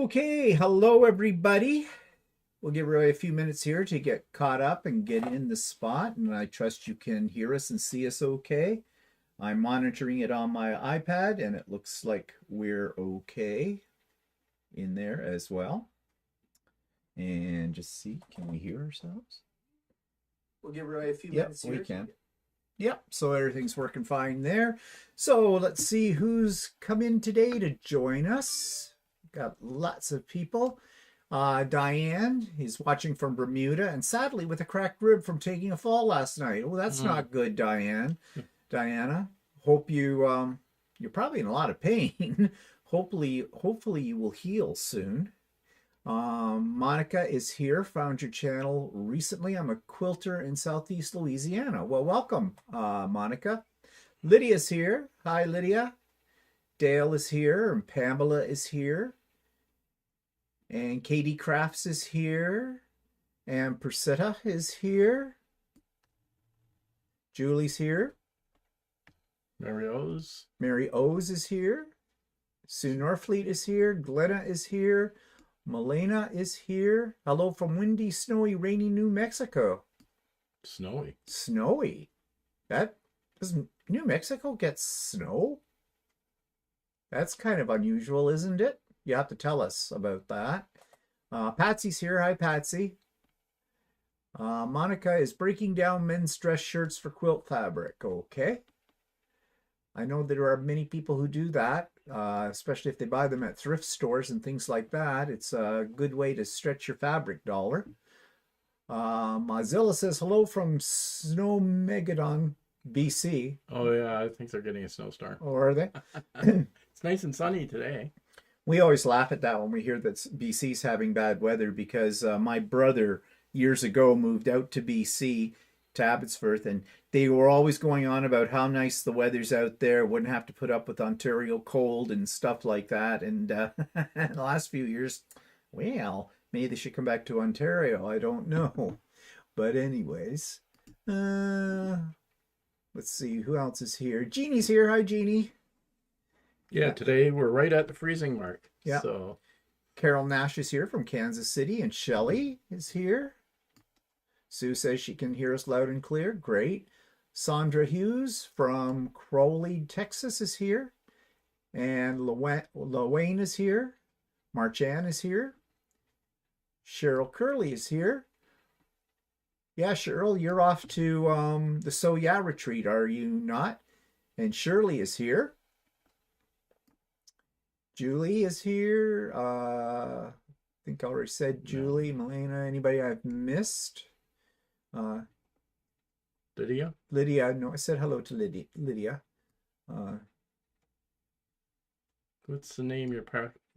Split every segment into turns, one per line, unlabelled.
Okay, hello everybody. We'll give Roy a few minutes here to get caught up and get in the spot, and I trust you can hear us and see us okay. I'm monitoring it on my iPad, and it looks like we're okay in there as well. And just see, can we hear ourselves?
We'll give Roy a few minutes here.
We can. Yep, so everything's working fine there. So let's see who's come in today to join us. Got lots of people. Diane is watching from Bermuda, and sadly with a cracked rib from taking a fall last night. Oh, that's not good, Diane. Diana, hope you're probably in a lot of pain. Hopefully you will heal soon. Monica is here. Found your channel recently. I'm a quilter in Southeast Louisiana. Well, welcome, Monica. Lydia's here. Hi, Lydia. Dale is here, and Pamela is here. And Katie Crafts is here. And Persetta is here. Julie's here.
Mary O's.
Mary O's is here. Sue Norfleet is here. Glenna is here. Milena is here. Hello from windy, snowy, rainy New Mexico.
Snowy.
Snowy? Does New Mexico get snow? That's kind of unusual, isn't it? You have to tell us about that. Patsy's here. Hi, Patsy. Monica is breaking down men's dress shirts for quilt fabric. Okay. I know there are many people who do that, especially if they buy them at thrift stores and things like that. It's a good way to stretch your fabric dollar. Mozilla says hello from Snow Megadon, BC.
Oh, yeah, I think they're getting a snowstorm.
Or are they?
It's nice and sunny today.
We always laugh at that when we hear that BC's having bad weather, because my brother years ago moved out to BC, to Abbotsford, and they were always going on about how nice the weather's out there, wouldn't have to put up with Ontario cold and stuff like that. And in the last few years, well, maybe they should come back to Ontario. I don't know. But anyways, let's see who else is here. Jeannie's here. Hi, Jeannie.
Yeah, today we're right at the freezing mark.
Yeah.
So
Carol Nash is here from Kansas City, and Shelley is here. Sue says she can hear us loud and clear. Great. Sandra Hughes from Crowley, Texas is here. And Lowaine is here. Marchanne is here. Cheryl Curley is here. Yeah, Cheryl, you're off to the So Yeah retreat, are you not? And Shirley is here. Julie is here. I think I already said Julie, Milena. Anybody I've missed?
Lydia?
Lydia. No, I said hello to Lydia.
What's the name you're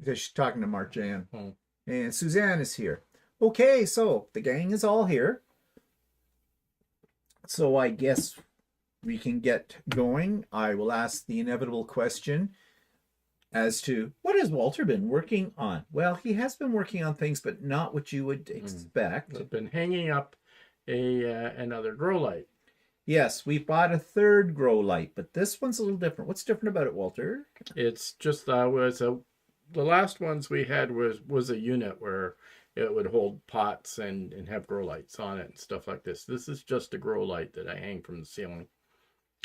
She's talking to Marchanne.
Oh.
And Suzanne is here. Okay, so the gang is all here. So I guess we can get going. I will ask the inevitable question as to what has Walter been working on? Well, he has been working on things, but not what you would expect.
I've been hanging up another grow light.
Yes, we bought a third grow light, but this one's a little different. What's different about it, Walter?
It's just the last ones we had was a unit where it would hold pots and have grow lights on it and stuff like this. This is just a grow light that I hang from the ceiling.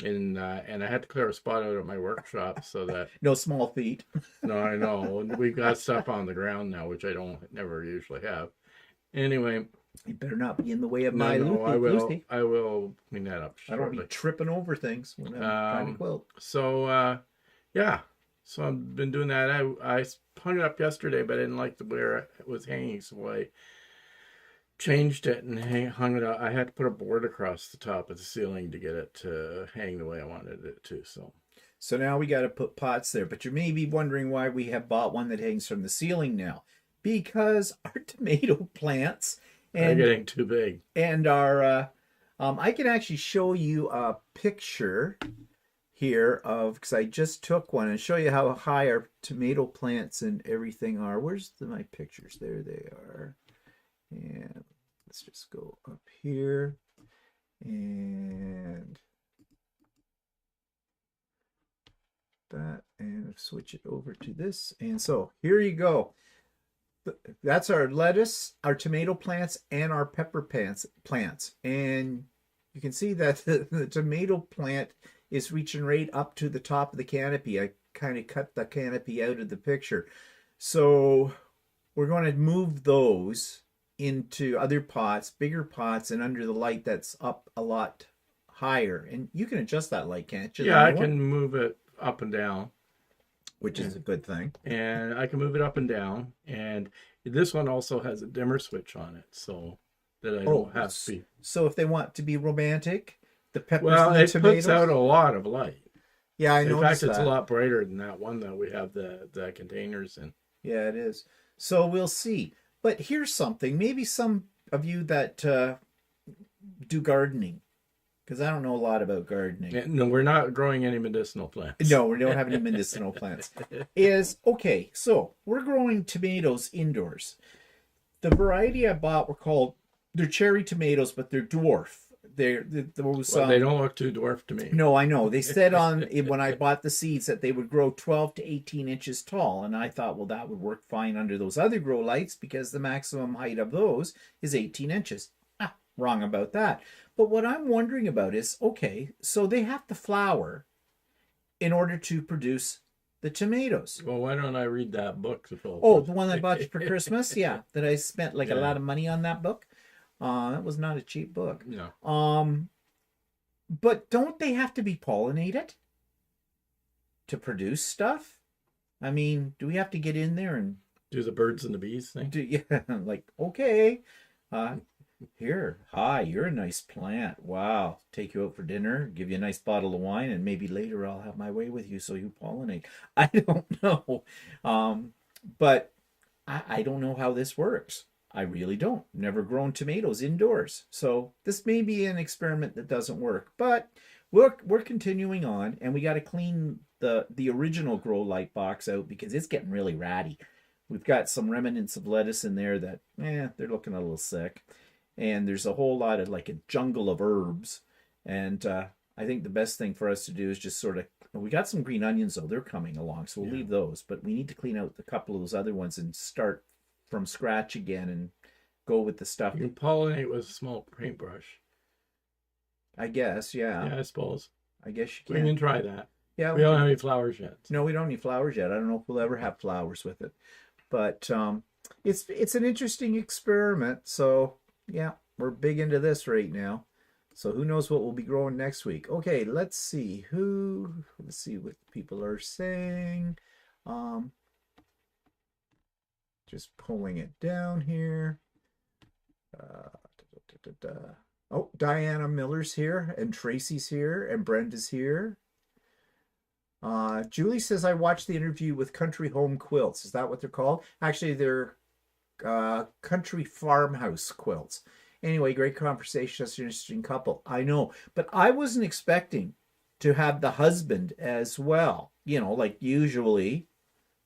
And I had to clear a spot out at my workshop so that
no small feet.
No, I know. We've got stuff on the ground now, which I never usually have. Anyway,
you better not be in the way of my
Lucy. I will clean that up shortly.
I don't be tripping over things when I'm trying to quilt.
So yeah. So I've been doing that. I hung it up yesterday, but I didn't like where it was hanging, so I changed it and hung it up. I had to put a board across the top of the ceiling to get it to hang the way I wanted it to.
So now we got to put pots there. But you may be wondering why we have bought one that hangs from the ceiling now. Because our tomato plants
are getting too big.
And our, I can actually show you a picture here of, because I just took one, and show you how high our tomato plants and everything are. Where's my pictures? There they are. And let's just go up here and that, and switch it over to this. And so here you go. That's our lettuce, our tomato plants, and our pepper plants. And you can see that the tomato plant is reaching right up to the top of the canopy. I kind of cut the canopy out of the picture. So we're going to move those into other pots, bigger pots, and under the light that's up a lot higher. And you can adjust that light, can't you?
Yeah, I can move it up and down.
Which is a good thing.
And I can move it up and down. And this one also has a dimmer switch on it, so that I don't have to be.
So if they want to be romantic, the peppers
Well,
and the
it
tomatoes...
puts out a lot of light.
Yeah, I know.
In fact, it's a lot brighter than that one that we have the containers in.
Yeah, it is. So we'll see. But here's something. Maybe some of you that do gardening, because I don't know a lot about gardening.
No, we're not growing any medicinal plants.
No, we don't have any medicinal plants. Okay, so we're growing tomatoes indoors. The variety I bought they're cherry tomatoes, but they're dwarf. They
don't look too dwarf to me.
No, I know. They said when I bought the seeds that they would grow 12 to 18 inches tall. And I thought, well, that would work fine under those other grow lights because the maximum height of those is 18 inches. Wrong about that. But what I'm wondering about is, okay, so they have to flower in order to produce the tomatoes.
Well, why don't I read that book?
The one I bought you for Christmas? Yeah, that I spent a lot of money on that book. That was not a cheap book.
No.
But don't they have to be pollinated to produce stuff? I mean, do we have to get in there and
do the birds and the bees thing?
Okay. Here, hi, you're a nice plant. Wow. Take you out for dinner, give you a nice bottle of wine, and maybe later I'll have my way with you so you pollinate. I don't know. But I don't know how this works. I really don't. Never grown tomatoes indoors. So this may be an experiment that doesn't work. But we're continuing on, and we got to clean the original grow light box out because it's getting really ratty. We've got some remnants of lettuce in there that, they're looking a little sick. And there's a whole lot of a jungle of herbs. And I think the best thing for us to do is just sort of, we got some green onions though, they're coming along, so we'll leave those. But we need to clean out a couple of those other ones and start from scratch again and go with the stuff.
You can pollinate with a small paintbrush.
I guess, yeah.
Yeah, I suppose.
I guess you can.
We can try that.
Yeah.
We don't have any flowers yet.
No, we don't need flowers yet. I don't know if we'll ever have flowers with it. But it's an interesting experiment, so... Yeah, we're big into this right now. So who knows what we'll be growing next week. Okay, let's see what people are saying. Just pulling it down here. Oh, Diana Miller's here, and Tracy's here, and Brenda's here. Julie says, I watched the interview with Country Home Quilts. Is that what they're called? Actually, they're Country Farmhouse quilts. Anyway, great conversation. That's an interesting couple. I know, but I wasn't expecting to have the husband as well. Usually,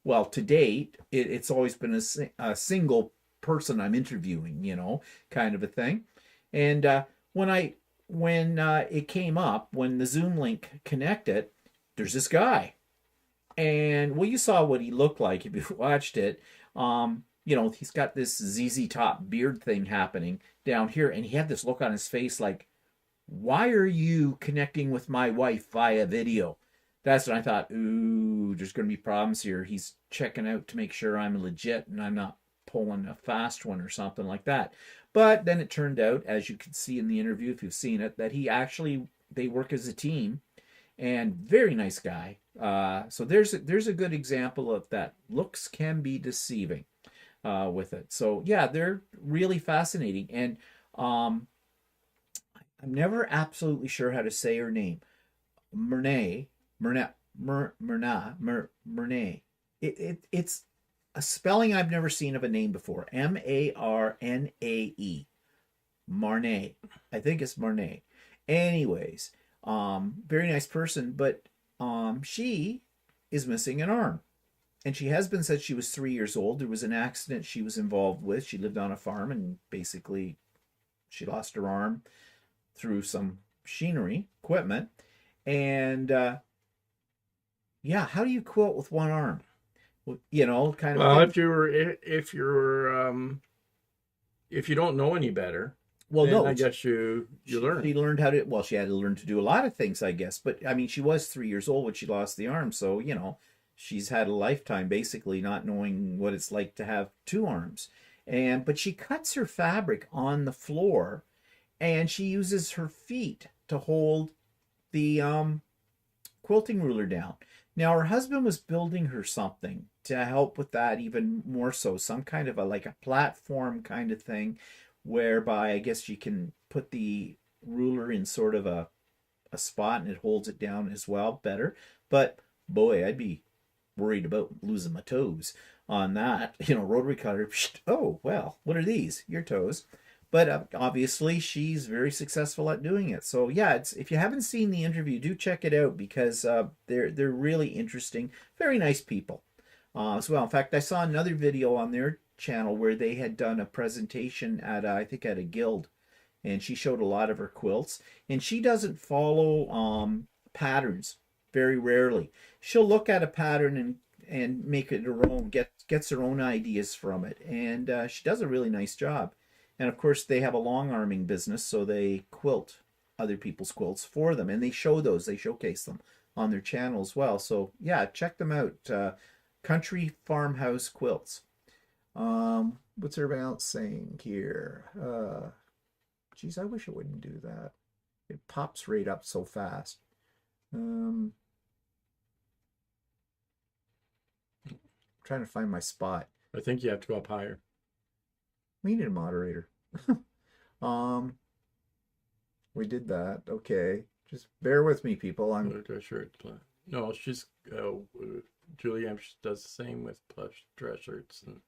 well, to date, it's always been a single person I'm interviewing, kind of a thing. And when it came up, when the Zoom link connected, there's this guy. And, well, you saw what he looked like if you watched it. He's got this ZZ Top beard thing happening down here, and he had this look on his face like, why are you connecting with my wife via video? That's when I thought, ooh, there's going to be problems here. He's checking out to make sure I'm legit and I'm not pulling a fast one or something like that. But then it turned out, as you can see in the interview, if you've seen it, that they work as a team, and very nice guy. So there's a good example of that. Looks can be deceiving. With it. So yeah, they're really fascinating. And I'm never absolutely sure how to say her name. Marnae. It's a spelling I've never seen of a name before. Marnae. Marnae. I think it's Marnae. Anyways, very nice person, but she is missing an arm. And she has been since she was 3 years old. There was an accident she was involved with. She lived on a farm, and basically she lost her arm through some machinery, equipment. And, how do you quilt with one arm? You know, kind of
Well,
thing.
if you don't know any better,
Well,
then
no,
I guess you learn.
she learned how to. Well, she had to learn to do a lot of things, I guess. But I mean, she was 3 years old when she lost the arm, so you know, she's had a lifetime basically not knowing what it's like to have two arms. And but she cuts her fabric on the floor, and she uses her feet to hold the quilting ruler down. Now her husband was building her something to help with that even more so, some kind of a like a platform kind of thing, whereby I guess you can put the ruler in sort of a spot and it holds it down as well better. But boy, I'd be worried about losing my toes on that. You know, rotary cutter. Oh well, what are these? Your toes. But obviously, she's very successful at doing it. So yeah, it's if you haven't seen the interview, do check it out because they're really interesting, very nice people as well. In fact, I saw another video on their channel where they had done a presentation at I think at a guild, and she showed a lot of her quilts. And she doesn't follow patterns very rarely. She'll look at a pattern and make it her own, gets her own ideas from it, and she does a really nice job. And of course, they have a long arming business, so they quilt other people's quilts for them, and they show those, they showcase them on their channel as well. So yeah, check them out. Country Farmhouse Quilts. What's everybody else saying here? Geez, I wish it wouldn't do that. It pops right up so fast. Trying to find my spot.
I think you have to go up higher.
We need a moderator. We did that. Okay. Just bear with me, people.
No, she's Julie does the same with plush dress shirts. And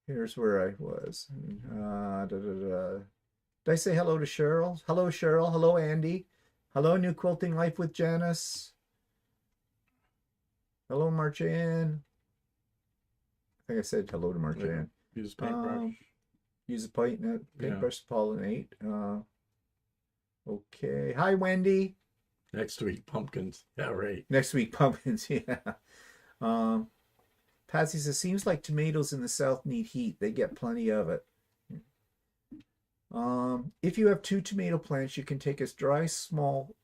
here's where I was. Did I say hello to Cheryl? Hello, Cheryl. Hello, Andy. Hello, New Quilting Life with Janice. Hello, Marchand. I think I said hello to Marchand.
Use paintbrush.
Use a paintbrush to pollinate. Okay. Hi, Wendy.
Next week, pumpkins. Yeah, right.
Next week, pumpkins. Yeah. Patsy says, seems like tomatoes in the south need heat. They get plenty of it. If you have two tomato plants, you can take a dry, small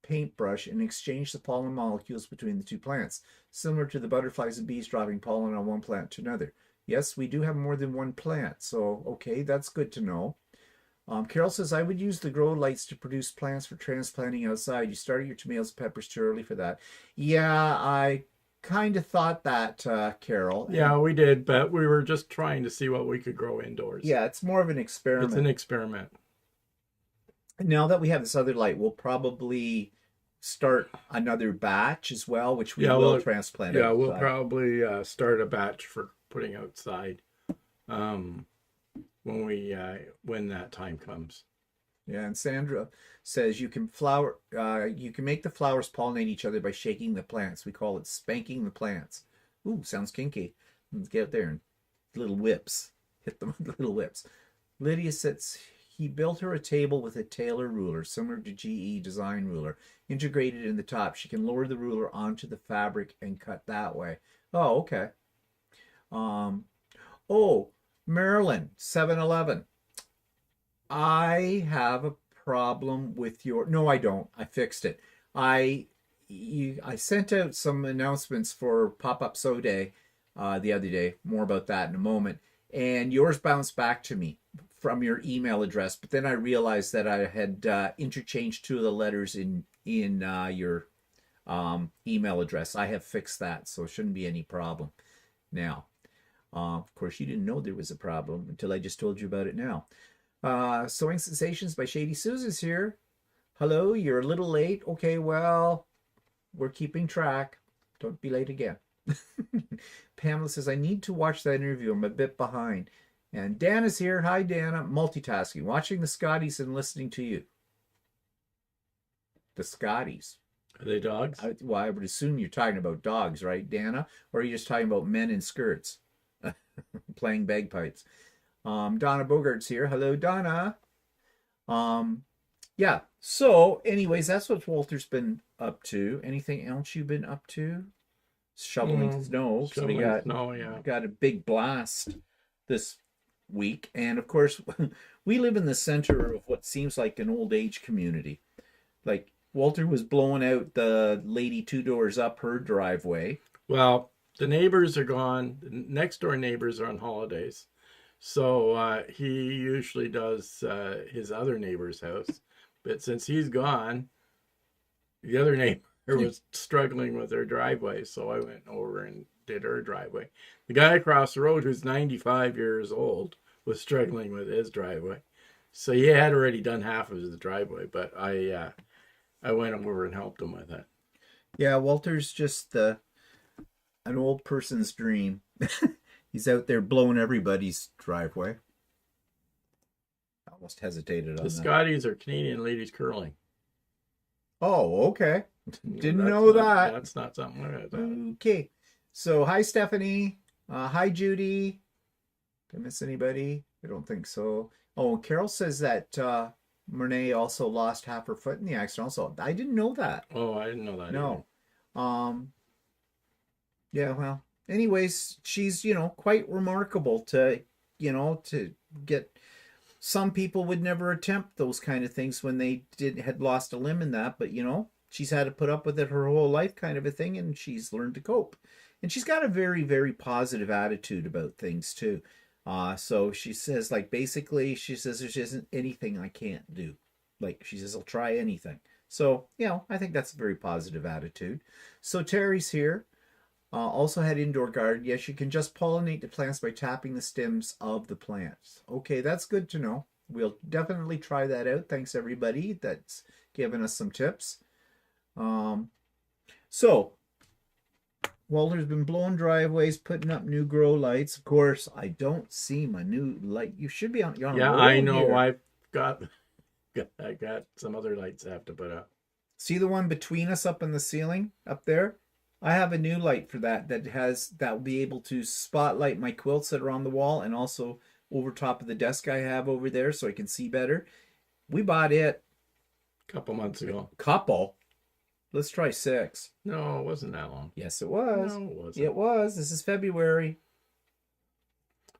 paintbrush and exchange the pollen molecules between the two plants, similar to the butterflies and bees dropping pollen on one plant to another. Yes, we do have more than one plant, so okay, that's good to know. Carol says, I would use the grow lights to produce plants for transplanting outside. You started your tomatoes and peppers too early for that. Yeah, I kind of thought that, Carol.
Yeah, we did, but we were just trying to see what we could grow indoors.
Yeah, it's more of an experiment.
It's an experiment.
Now that we have this other light, we'll probably start another batch as well, which we will transplant.
Yeah, we'll probably start a batch for putting outside when that time comes.
Yeah, and Sandra says you can make the flowers pollinate each other by shaking the plants. We call it spanking the plants. Ooh, sounds kinky. Let's get out there and little whips. Hit them with little whips. Lydia says he built her a table with a Taylor ruler, similar to GE design ruler, integrated in the top. She can lower the ruler onto the fabric and cut that way. Oh, okay. Oh, Marilyn, 7-Eleven. I have a problem with your... No, I don't. I fixed it. I sent out some announcements for Pop-Up Sew Day the other day. More about that in a moment. And yours bounced back to me from your email address, but then I realized that I had interchanged two of the letters in your email address. I have fixed that, so it shouldn't be any problem now. Of course, you didn't know there was a problem until I just told you about it now. Sewing Sensations by Shady Susan's here. Hello, you're a little late. Okay, well, we're keeping track. Don't be late again. Pamela says, I need to watch that interview. I'm a bit behind. And Dana's here. Hi, Dana. Multitasking, watching the Scotties and listening to you. The Scotties.
Are they dogs?
I would assume you're talking about dogs, right, Dana? Or are you just talking about men in skirts playing bagpipes? Donna Bogart's here. Hello, Donna. Yeah. So, anyways, that's what Walter's been up to. Anything else you've been up to? Shoveling snow. So we
Shoveling snow, yeah.
got a big blast this week, and of course, we live in the center of what seems like an old age community. Like Walter was blowing out the lady two doors up her driveway.
Well, the neighbors are gone. The next door neighbors are on holidays. So he usually does his other neighbor's house. But since he's gone, the other neighbor was struggling with her driveway. So I went over and did her driveway. The guy across the road, who's 95 years old, was struggling with his driveway. So he had already done half of his driveway, but I went over and helped him with it.
Yeah, Walter's just an old person's dream. He's out there blowing everybody's driveway. I almost hesitated on
The
that.
Scotties are Canadian ladies curling.
Oh, okay. Didn't
That's
know
not-
that.
That's not something I thought.
Okay. So, hi, Stephanie. Hi, Judy. Did I miss anybody? I don't think so. Oh, Carol says that Marnae also lost half her foot in the accident. Also, I didn't know that.
Oh, I didn't know that.
No. Yeah, well, anyways, she's, quite remarkable to get. Some people would never attempt those kind of things when they had lost a limb in that, but she's had to put up with it her whole life, kind of a thing, and she's learned to cope. And she's got a very, very positive attitude about things too. So she says, like, basically, she says there isn't anything I can't do. Like, she says, I'll try anything. So, I think that's a very positive attitude. So Terry's here. Also had indoor garden. Yes, you can just pollinate the plants by tapping the stems of the plants. Okay, that's good to know. We'll definitely try that out. Thanks, everybody that's given us some tips. So, Walter's been blowing driveways, putting up new grow lights. Of course, I don't see my new light. You should be on. You're on a
Yeah,
roll
I know.
here.
I got some other lights I have to put up.
See the one between us up in the ceiling up there? I have a new light for that will be able to spotlight my quilts that are on the wall and also over top of the desk I have over there so I can see better. We bought it
A couple months ago.
couple. Let's try 6.
No, it wasn't that long.
Yes, it was.
No, it wasn't.
It was. This is February.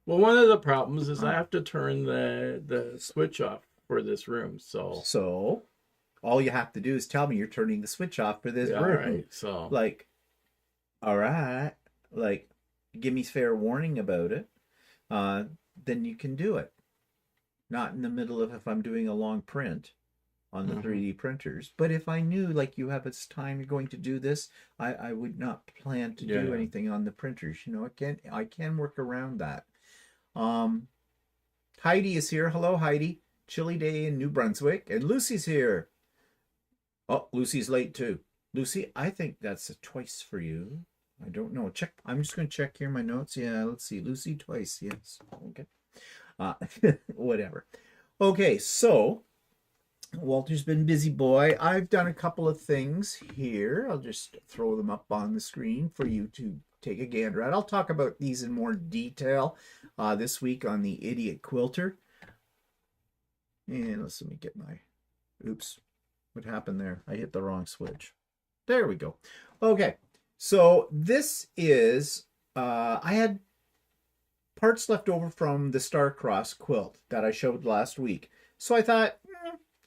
Well, one of the problems is I have to turn the switch off for this room.
So all you have to do is tell me you're turning the switch off for this
yeah,
room.
right. So
Like, all right, like, give me fair warning about it. Then you can do it. Not in the middle of if I'm doing a long print on the 3D printers. But if I knew, like, you have this time you're going to do this, I would not plan to do anything on the printers. I can work around that. Heidi is here. Hello, Heidi. Chilly day in New Brunswick. And Lucy's here. Oh, Lucy's late too. Lucy, I think that's a twice for you. I don't know. Check. I'm just going to check here my notes. Yeah, let's see. Lucy twice. Yes. Okay. Whatever. Okay, so Walter's been busy boy. I've done a couple of things here. I'll just throw them up on the screen for you to take a gander at. I'll talk about these in more detail this week on the Idiot Quilter. And let me get my... Oops. What happened there? I hit the wrong switch. There we go. Okay. So this is... I had parts left over from the Starcross quilt that I showed last week. So I thought,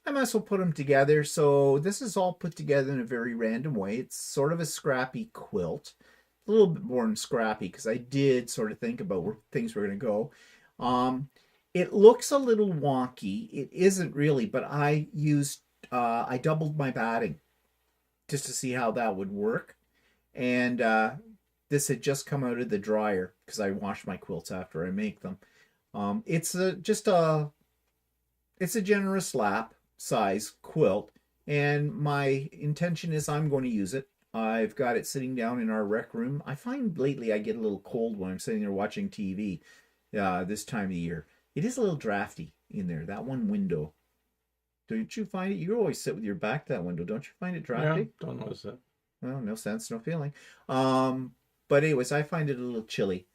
I might as well put them together. So this is all put together in a very random way. It's sort of a scrappy quilt. A little bit more than scrappy because I did sort of think about where things were going to go. It looks a little wonky. It isn't really, but I doubled my batting just to see how that would work. And this had just come out of the dryer because I wash my quilts after I make them. It's a generous lap size quilt, and my intention is I'm going to use it. I've got it sitting down in our rec room. I find lately I get a little cold when I'm sitting there watching TV this time of year. It is a little drafty in there, that one window. Don't you find it? You always sit with your back to that window. Don't you find it drafty?
yeah, don't notice it.
Well, no sense, no feeling. But anyways, I find it a little chilly,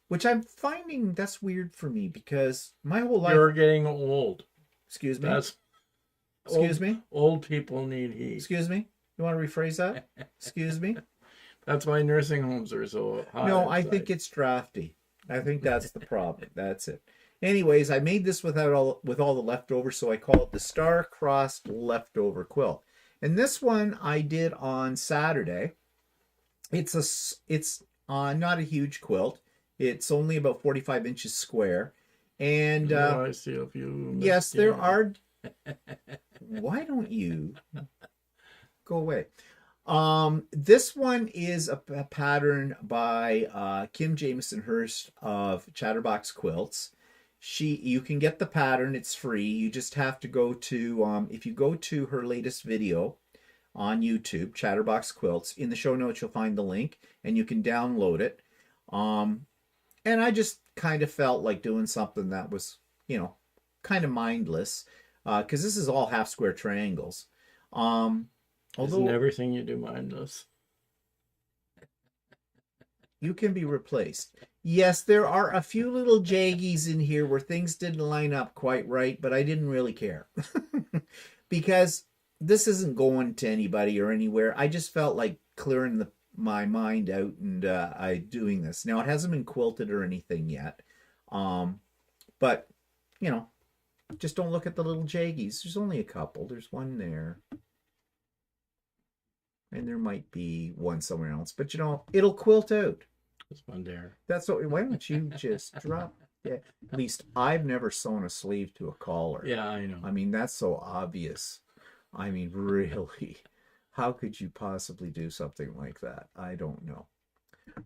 which I'm finding that's weird for me because my whole life...
You're getting old.
Excuse me? Excuse me?
Old people need heat.
Excuse me? You want to rephrase that? Excuse me?
That's why nursing homes are so hot.
No, I
outside.
think it's drafty. I think that's the problem. That's it. Anyways, I made this with all the leftovers, so I call it the star-crossed leftover quilt. And this one I did on Saturday. It's not a huge quilt. It's only about 45 inches square. And
I see a few.
yes, there are. Why don't you go away? This one is a pattern by Kim Jameson Hurst of Chatterbox Quilts. You can get the pattern. It's free. You just have to go to if you go to her latest video on YouTube, Chatterbox Quilts. In the show notes, you'll find the link, and you can download it. And I just kind of felt like doing something that was, kind of mindless, because this is all half square triangles.
Isn't everything you do mindless?
You can be replaced. Yes, there are a few little jaggies in here where things didn't line up quite right, but I didn't really care. Because this isn't going to anybody or anywhere. I just felt like clearing my mind out and doing this. Now, it hasn't been quilted or anything yet. But, just don't look at the little jaggies. There's only a couple. There's one there. And there might be one somewhere else. But, it'll quilt out.
There's one there.
Why don't you just drop it? At least I've never sewn a sleeve to a collar.
Yeah, I know.
I mean, that's so obvious. I mean, really. How could you possibly do something like that? I don't know.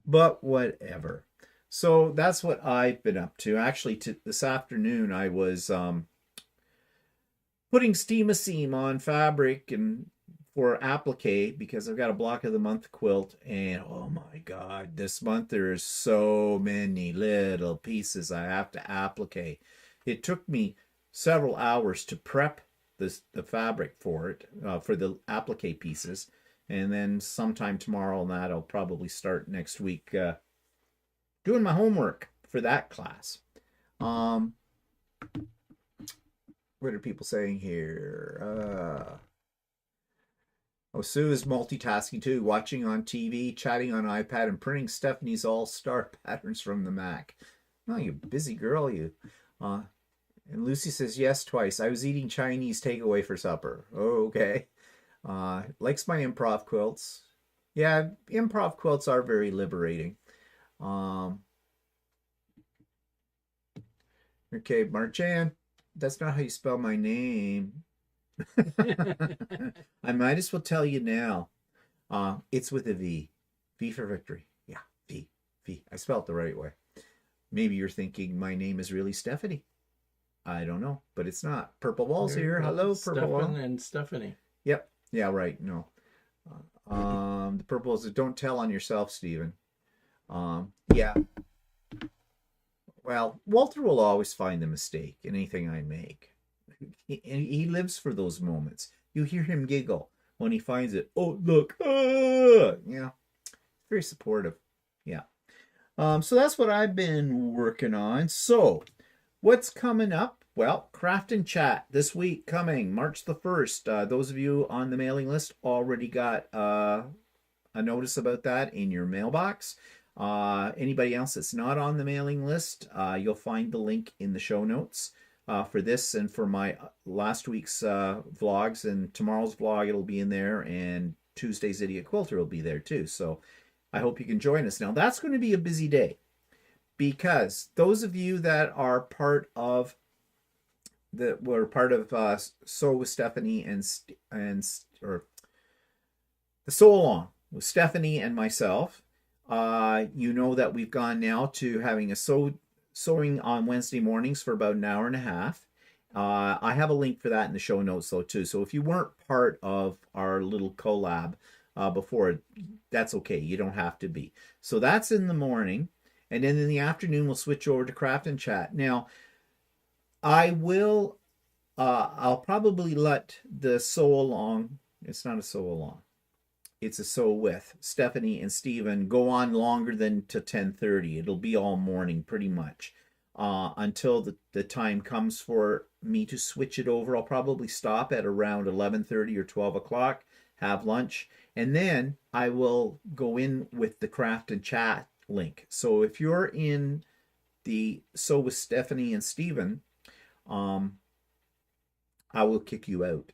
But whatever. So that's what I've been up to. Actually, this afternoon, I was putting steam-a-seam on fabric and for applique because I've got a block of the month quilt. And oh my God, this month there's so many little pieces I have to applique. It took me several hours to prep the fabric for it, for the applique pieces. And then sometime tomorrow on that, I'll probably start next week doing my homework for that class. What are people saying here? Sue is multitasking too, watching on TV, chatting on iPad, and printing Stephanie's all-star patterns from the Mac. Oh, you busy girl, you. And Lucy says yes twice. I was eating Chinese takeaway for supper. Oh, okay. Likes my improv quilts. Yeah, improv quilts are very liberating. Okay, Marchan, that's not how you spell my name. I might as well tell you now. It's with a V. V for victory. Yeah, V. I spelled it the right way. Maybe you're thinking my name is really Stephanie. I don't know, but it's not. Purple Wall's here. Hello, Purple Wall.
Stephen and Stephanie.
Yep. Yeah, right. No. The Purple Walls, don't tell on yourself, Stephen. Yeah. Well, Walter will always find the mistake in anything I make. He lives for those moments. You hear him giggle when he finds it. Oh, look. Yeah. Very supportive. Yeah. So that's what I've been working on. So what's coming up? Well, Craft and Chat this week coming March the 1st. Those of you on the mailing list already got a notice about that in your mailbox. Anybody else that's not on the mailing list, you'll find the link in the show notes. For this and for my last week's vlogs and tomorrow's vlog, it'll be in there, and Tuesday's Idiot Quilter will be there too. So I hope you can join us. Now that's going to be a busy day because those of you that are part of Sew with Stephanie or the Sew Along with Stephanie and myself, you know that we've gone now to having a sewing on Wednesday mornings for about an hour and a half. I have a link for that in the show notes though too. So if you weren't part of our little collab before, that's okay. You don't have to be. So that's in the morning. And then in the afternoon, we'll switch over to Craft and Chat. Now, I'll probably let the Sew Along, it's not a Sew Along, it's a Sew With Stephanie and Stephen go on longer than to 10:30. It'll be all morning pretty much until the time comes for me to switch it over. I'll probably stop at around 11:30 or 12 o'clock, have lunch, and then I will go in with the craft and chat link. So if you're in the Sew with Stephanie and Stephen, I will kick you out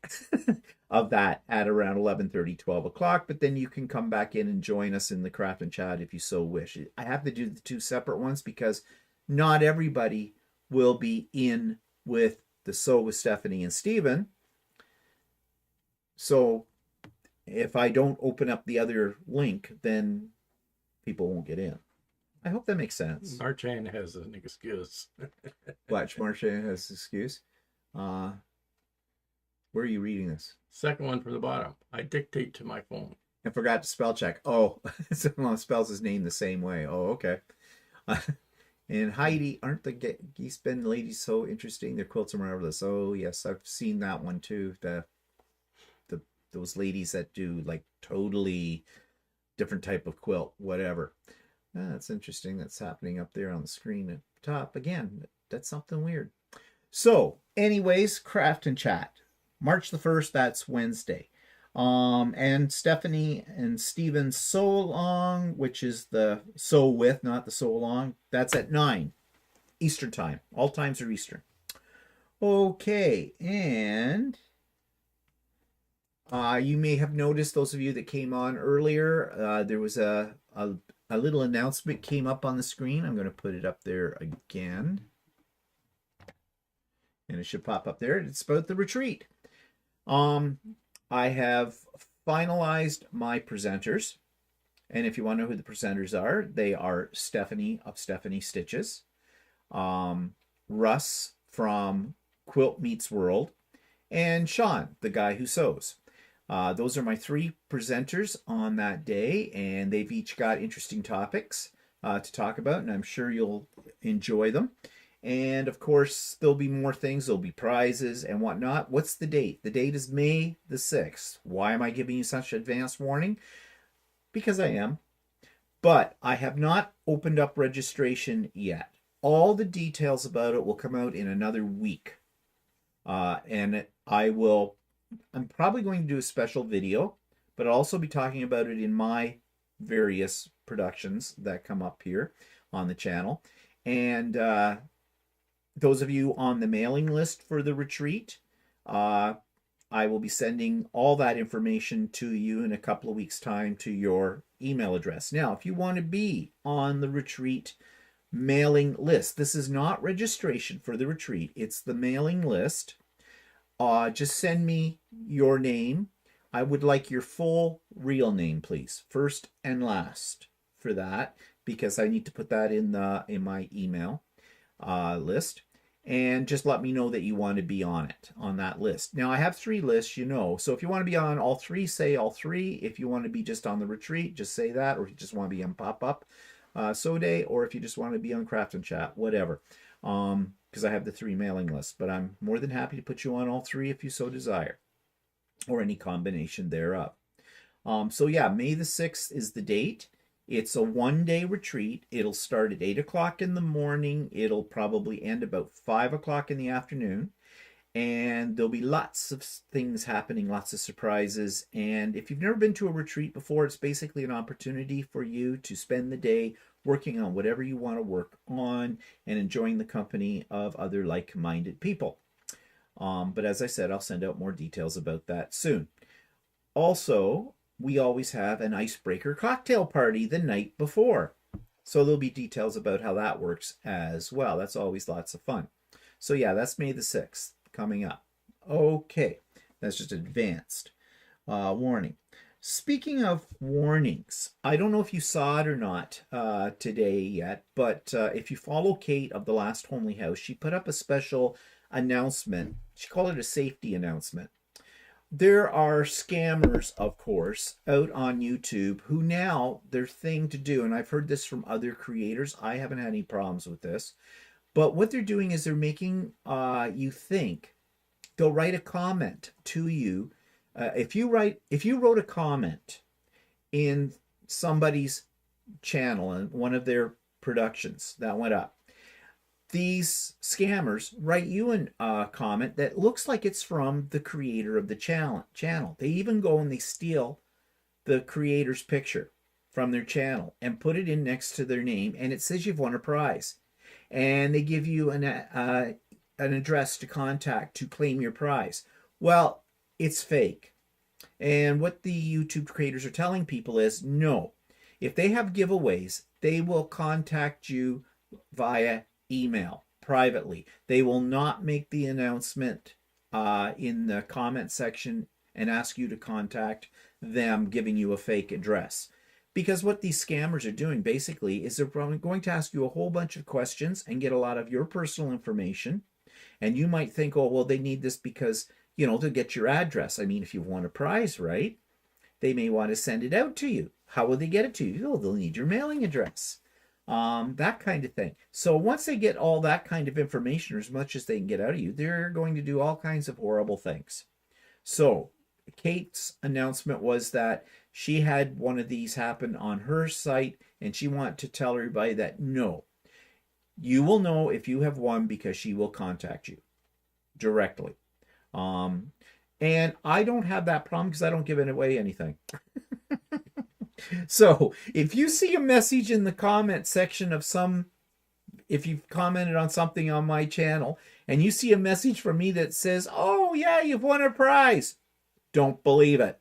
of that at around 11:30, 12 o'clock, but then you can come back in and join us in the craft and chat if you so wish. I have to do the two separate ones because not everybody will be in with the Sew with Stephanie and Stephen. So if I don't open up the other link, then people won't get in. I hope that makes sense.
Marnae has an excuse.
Watch, Marnae has an excuse. Where are you reading this?
Second one from the bottom. I dictate to my phone.
I forgot to spell check. Oh, someone spells his name the same way. Oh, okay. And Heidi, aren't the Geese Bend ladies so interesting? Their quilts are marvelous. Oh, yes, I've seen that one too. Those ladies that do like totally different type of quilt, whatever. That's interesting. That's happening up there on the screen at the top. Again, that's something weird. So, anyways, craft and chat. March the 1st, that's Wednesday. And Stephanie and Steven's Sew Along, which is the sew with, not the sew along, that's at 9 Eastern time. All times are Eastern. Okay, and you may have noticed, those of you that came on earlier, there was a little announcement came up on the screen. I'm going to put it up there again. And it should pop up there. It's about the retreat. I have finalized my presenters. And if you want to know who the presenters are, they are Stephanie of Stephanie Stitches, Russ from Quilt Meets World, and Sean, the guy who sews. Those are my three presenters on that day, and they've each got interesting topics to talk about, and I'm sure you'll enjoy them. And of course, there'll be more things. There'll be prizes and whatnot. What's the date? The date is May the 6th. Why am I giving you such advance warning? Because I am. But I have not opened up registration yet. All the details about it will come out in another week. And I'm probably going to do a special video, but I'll also be talking about it in my various productions that come up here on the channel. And those of you on the mailing list for the retreat, I will be sending all that information to you in a couple of weeks' time to your email address. Now, if you want to be on the retreat mailing list, this is not registration for the retreat, it's the mailing list. Just send me your name. I would like your full real name, please, first and last for that, because I need to put that in my email list. And just let me know that you want to be on it, on that list. Now, I have 3 lists, you know. So if you want to be on all 3, say all 3. If you want to be just on the retreat, just say that. Or if you just want to be on pop-up Sew Day, or if you just want to be on Craft and Chat, whatever. Because I have the 3 mailing lists. But I'm more than happy to put you on all 3 if you so desire, or any combination thereof. So yeah, May the 6th is the date. It's a 1-day retreat. It'll start at 8 o'clock in the morning. It'll probably end about 5 o'clock in the afternoon. And there'll be lots of things happening, lots of surprises. And if you've never been to a retreat before, it's basically an opportunity for you to spend the day working on whatever you want to work on and enjoying the company of other like-minded people. But as I said, I'll send out more details about that soon. Also, we always have an icebreaker cocktail party the night before. So there'll be details about how that works as well. That's always lots of fun. So yeah, that's May the 6th coming up. Okay, that's just advanced warning. Speaking of warnings, I don't know if you saw it or not today yet, but if you follow Kate of The Last Homely House, she put up a special announcement. She called it a safety announcement. There are scammers, of course, out on YouTube who now, their thing to do, and I've heard this from other creators, I haven't had any problems with this, but what they're doing is they're making you think. They'll write a comment to you. If you wrote a comment in somebody's channel and one of their productions that went up, these scammers write you a comment that looks like it's from the creator of the channel. They even go and they steal the creator's picture from their channel and put it in next to their name, and it says you've won a prize. And they give you an address to contact to claim your prize. Well, it's fake. And what the YouTube creators are telling people is, no, if they have giveaways, they will contact you via email privately. They will not make the announcement in the comment section and ask you to contact them giving you a fake address. Because what these scammers are doing basically is they're going to ask you a whole bunch of questions and get a lot of your personal information. And you might think, oh, well, they need this because, you know, to get your address. I mean, if you've won a prize, right? They may want to send it out to you. How will they get it to you? Oh, they'll need your mailing address. That kind of thing. So once they get all that kind of information, or as much as they can get out of you, they're going to do all kinds of horrible things. So Kate's announcement was that she had one of these happen on her site, and she wanted to tell everybody that no, you will know if you have won because she will contact you directly. And I don't have that problem because I don't give away anything. So if you see a message in the comment section of if you've commented on something on my channel and you see a message from me that says, oh yeah, you've won a prize, don't believe it.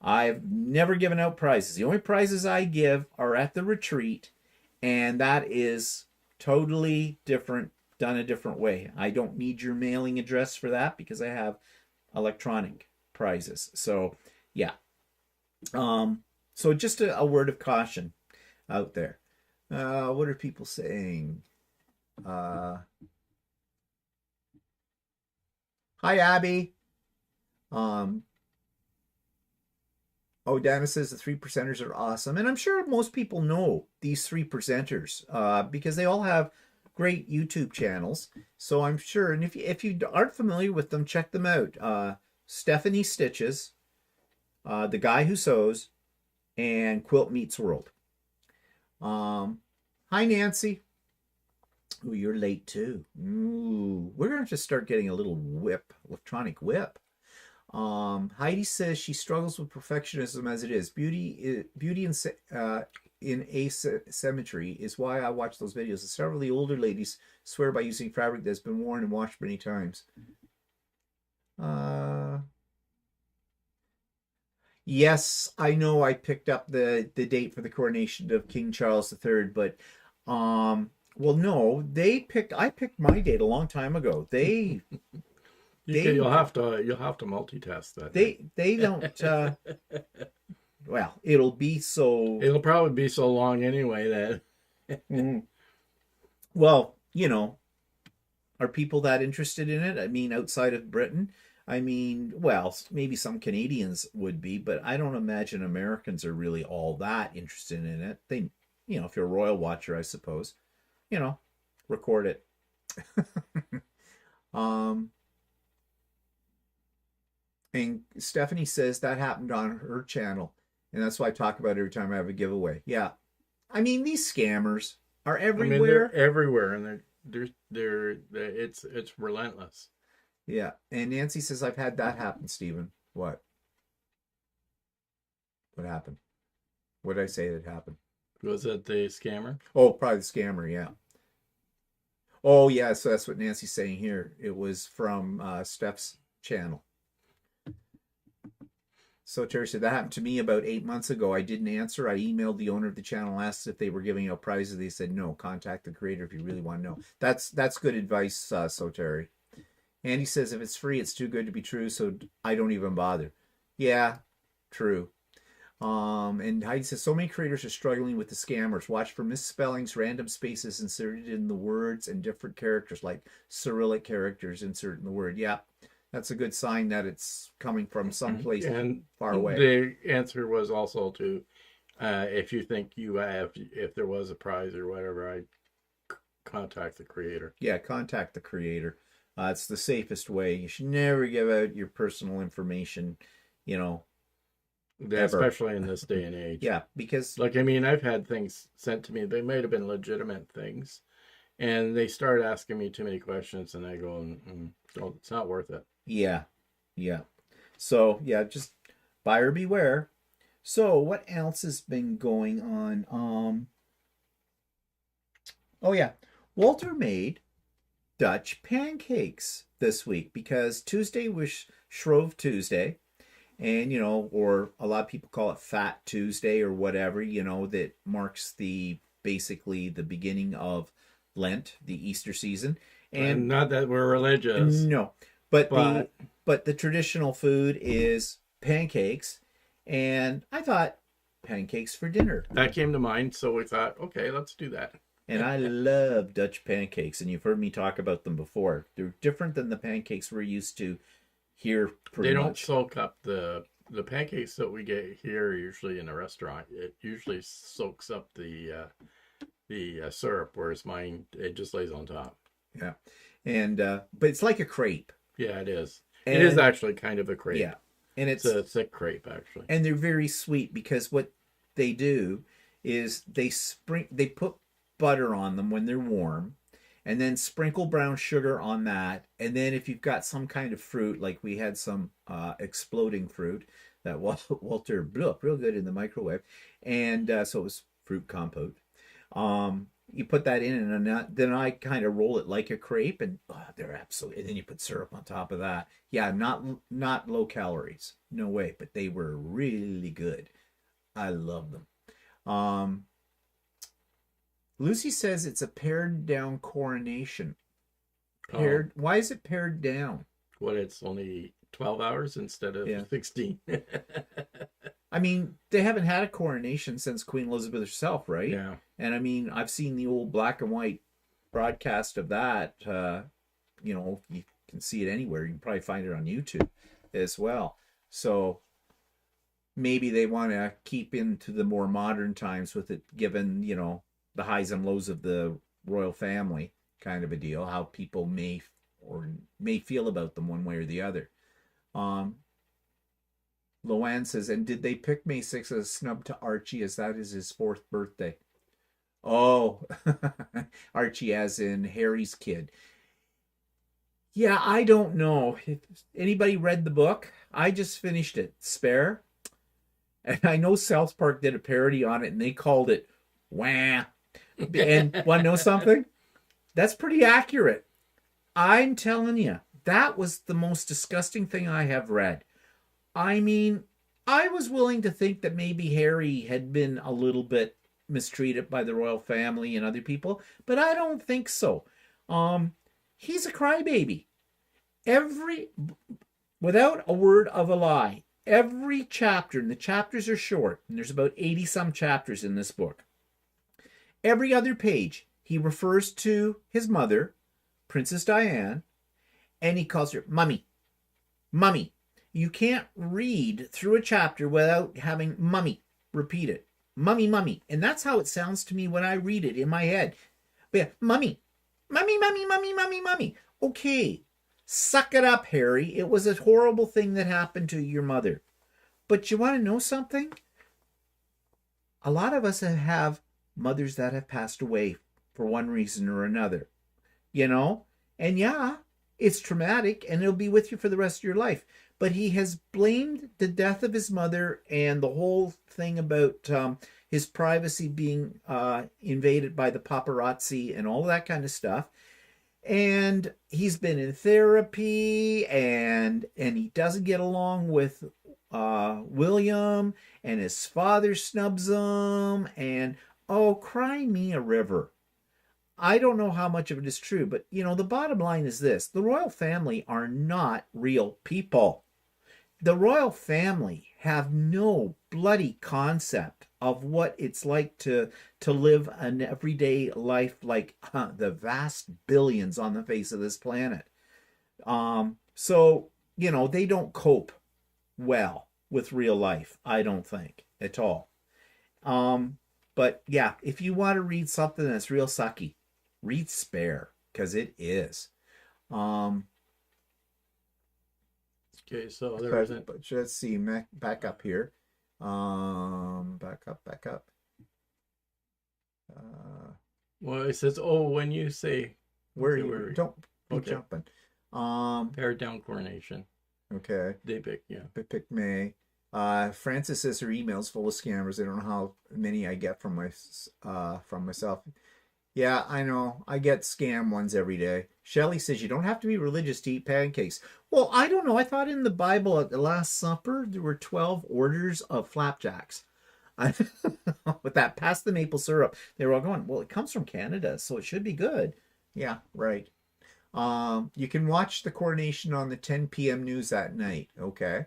I've never given out prizes. The only prizes I give are at the retreat, and that is totally different, done a different way. I don't need your mailing address for that because I have electronic prizes. So yeah. So just a word of caution out there. What are people saying? Hi, Abby. Dana says the 3%ers are awesome. And I'm sure most people know these 3 presenters because they all have great YouTube channels. So I'm sure, and if you aren't familiar with them, check them out. Stephanie Stitches, The Guy Who Sews, and Quilt Meets World. Hi, Nancy. Ooh, you're late too. Ooh, we're going to start getting a little electronic whip. Heidi says she struggles with perfectionism as it is. Beauty in asymmetry is why I watch those videos. Several of the older ladies swear by using fabric that's been worn and washed many times. Yes, I know I picked up the date for the coronation of King Charles III, but well, no, I picked my date a long time ago.
You'll have to multitask that.
They don't. Well, it'll
probably be so long anyway that.
Well, you know, are people that interested in it? I mean, outside of Britain. I mean, well, maybe some Canadians would be, but I don't imagine Americans are really all that interested in it. They, you know, if you're a royal watcher, I suppose, you know, record it. And Stephanie says that happened on her channel, and that's why I talk about it every time I have a giveaway. Yeah, I mean, these scammers are everywhere. I mean,
they're everywhere, and it's relentless.
Yeah, and Nancy says, I've had that happen, Stephen. What? What happened? What did I say that happened?
Was it the scammer?
Oh, probably the scammer, yeah. Oh, yeah, so that's what Nancy's saying here. It was from Steph's channel. So Terry said, that happened to me about 8 months ago. I didn't answer. I emailed the owner of the channel, asked if they were giving out prizes. They said, no, contact the creator if you really want to know. That's good advice, so Terry. Andy says, if it's free, it's too good to be true, so I don't even bother. Yeah, true. And Heidi says, so many creators are struggling with the scammers. Watch for misspellings, random spaces inserted in the words, and different characters, like Cyrillic characters inserted in the word. Yeah, that's a good sign that it's coming from someplace far away.
The answer was also to, if you think if there was a prize or whatever, I'd contact the creator.
Yeah, contact the creator. It's the safest way. You should never give out your personal information, you know,
especially in this day and age.
Yeah, because...
Like, I mean, I've had things sent to me. They might have been legitimate things. And they start asking me too many questions, and I go, "Oh, it's not worth it."
Yeah. Yeah. So, yeah, just buyer beware. So, what else has been going on? Oh yeah. Walter made Dutch pancakes this week because Tuesday was Shrove Tuesday, and or a lot of people call it Fat Tuesday or whatever, that marks the basically the beginning of Lent, the Easter season.
And
And
not that we're religious,
no, but
but
the traditional food is pancakes, and I thought pancakes for dinner.
that came to mind. So we thought, okay, let's do that.
And I love Dutch pancakes, and you've heard me talk about them before. They're different than the pancakes we're used to here pretty
They don't
much.
soak up the pancakes that we get here usually in a restaurant. It usually soaks up the syrup, whereas mine, it just lays on top.
Yeah. And but it's like a crepe.
Yeah, it is.
And,
it is actually kind of a crepe.
Yeah. And
it's a thick crepe actually.
And they're very sweet because what they do is they put butter on them when they're warm, and then sprinkle brown sugar on that. And then if you've got some kind of fruit, like we had some exploding fruit that Walter blew up real good in the microwave, and so it was fruit compote. You put that in, and then I kind of roll it like a crepe, and they're absolutely. And then you put syrup on top of that. Yeah, not low calories, no way, but they were really good. I love them. Lucy says it's a pared down coronation. Pared? Why is it pared down?
What? It's only 12 hours instead of 16.
I mean, they haven't had a coronation since Queen Elizabeth herself, right?
Yeah.
And I mean, I've seen the old black and white broadcast of that. You can see it anywhere. You can probably find it on YouTube as well. So maybe they want to keep into the more modern times with it, given, the highs and lows of the royal family kind of a deal, how people may feel about them one way or the other. Loanne says, and did they pick May 6th as a snub to Archie as that is his 4th birthday? Oh, Archie as in Harry's kid. Yeah, I don't know. Anybody read the book? I just finished it, Spare. And I know South Park did a parody on it, and they called it Wah. And want to know something? That's pretty accurate. I'm telling you, that was the most disgusting thing I have read. I mean, I was willing to think that maybe Harry had been a little bit mistreated by the royal family and other people, but I don't think so. He's a crybaby. Without a word of a lie, every chapter, and the chapters are short, and there's about 80 some chapters in this book. Every other page, he refers to his mother, Princess Diane, and he calls her Mummy. Mummy. You can't read through a chapter without having Mummy repeated. Mummy, Mummy. And that's how it sounds to me when I read it in my head. But yeah, Mummy. Mummy, Mummy, Mummy, Mummy, Mummy. Okay, suck it up, Harry. It was a horrible thing that happened to your mother. But you want to know something? A lot of us have mothers that have passed away for one reason or another. And yeah, it's traumatic and it'll be with you for the rest of your life. But he has blamed the death of his mother and the whole thing about his privacy being invaded by the paparazzi and all that kind of stuff. And he's been in therapy, and he doesn't get along with William, and his father snubs him, and oh, cry me a river. I don't know how much of it is true, but the bottom line is this: the royal family are not real people. The royal family have no bloody concept of what it's like to live an everyday life like the vast billions on the face of this planet. So they don't cope well with real life, I don't think, at all. But yeah, if you want to read something that's real sucky, read Spare, because it is.
Okay, so there isn't.
But let's see, back up here. Back up.
Well, it says, oh, when you say
Where
okay,
you
where-
don't be
okay.
jumping.
pared down coronation,
Okay.
they pick, yeah.
Pick May. Francis says her email's full of scammers. I don't know how many I get from myself. Yeah, I know. I get scam ones every day. Shelley says you don't have to be religious to eat pancakes. Well, I don't know. I thought in the Bible at the Last Supper there were 12 orders of flapjacks. With that, past the maple syrup, they were all going, well, it comes from Canada, so it should be good. Yeah, right. You can watch the coronation on the 10 p.m. news at night. Okay.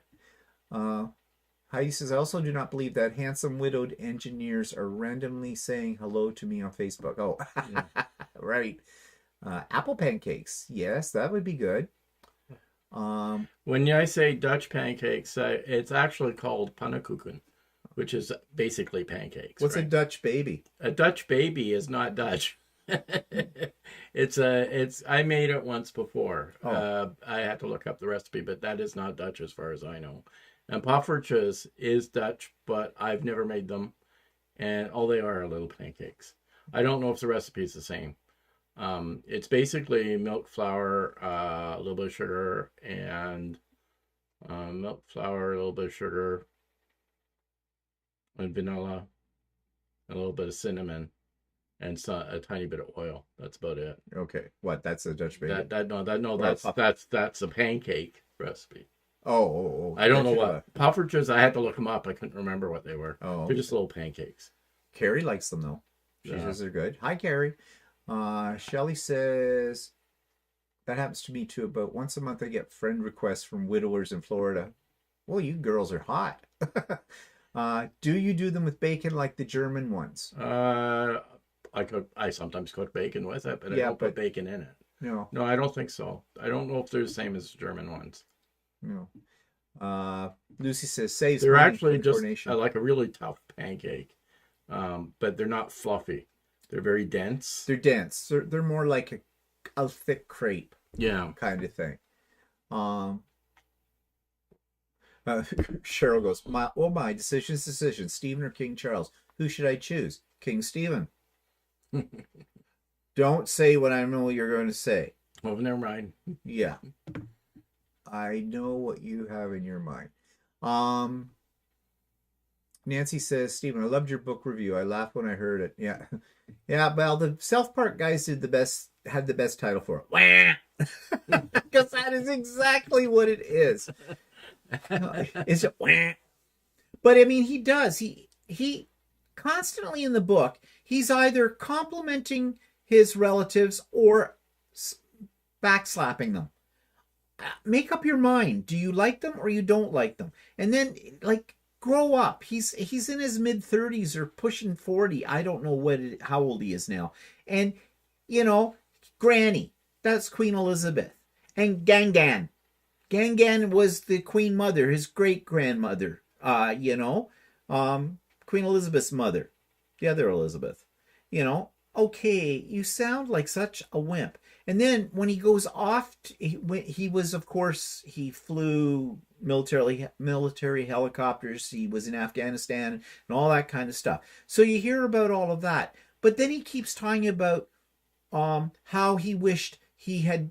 Heidi says, I also do not believe that handsome widowed engineers are randomly saying hello to me on Facebook. Oh,
Yeah.
right. Apple pancakes. Yes, that would be good.
When I say Dutch pancakes, it's actually called pannenkoeken, which is basically pancakes.
What's
right?
a Dutch baby?
A Dutch baby is not Dutch. I made it once before.
Oh.
I had to look up the recipe, but that is not Dutch as far as I know. And poffertjes is Dutch, but I've never made them. And all they are little pancakes. I don't know if the recipe is the same. It's basically milk, flour, a little bit of sugar, and milk, flour, a little bit of sugar, and vanilla, a little bit of cinnamon, and a tiny bit of oil. That's about it.
Okay. What? That's a Dutch baby?
That's a pancake recipe.
Oh.
I don't know what poffertjes. I had to look them up. I couldn't remember what they were.
Oh.
They're just little pancakes.
Carrie likes them though. She says they're good. Hi, Carrie. Shelly says that happens to me too. About once a month, I get friend requests from widowers in Florida. Well, you girls are hot. Do you do them with bacon like the German ones?
I sometimes cook bacon with it, but I don't put bacon in it.
No,
I don't think so. I don't know if they're the same as German ones.
No. Lucy says saves.
They're actually just like a really tough pancake, but they're not fluffy. They're very dense.
They're dense. They're more like a thick crepe.
Yeah,
kind of thing. Cheryl goes, my decision. Stephen or King Charles? Who should I choose? King Stephen. Don't say what I know you're going to say.
Oh, never mind.
Yeah. I know what you have in your mind. Nancy says, Stephen, I loved your book review. I laughed when I heard it. Yeah. Yeah, well, the South Park guys had the best title for it. Wah! Because that is exactly what it is. Is it wah? But I mean, he does. He constantly in the book, he's either complimenting his relatives or backslapping them. Make up your mind. Do you like them or you don't like them? And then, like, grow up. He's in his mid-30s or pushing 40. I don't know how old he is now. And, Granny, that's Queen Elizabeth. And Gangan. Gangan was the Queen Mother, his great-grandmother. Queen Elizabeth's mother. The other Elizabeth. Okay, you sound like such a wimp. And then when he goes off, he flew military helicopters. He was in Afghanistan and all that kind of stuff. So you hear about all of that. But then he keeps talking about how he wished he had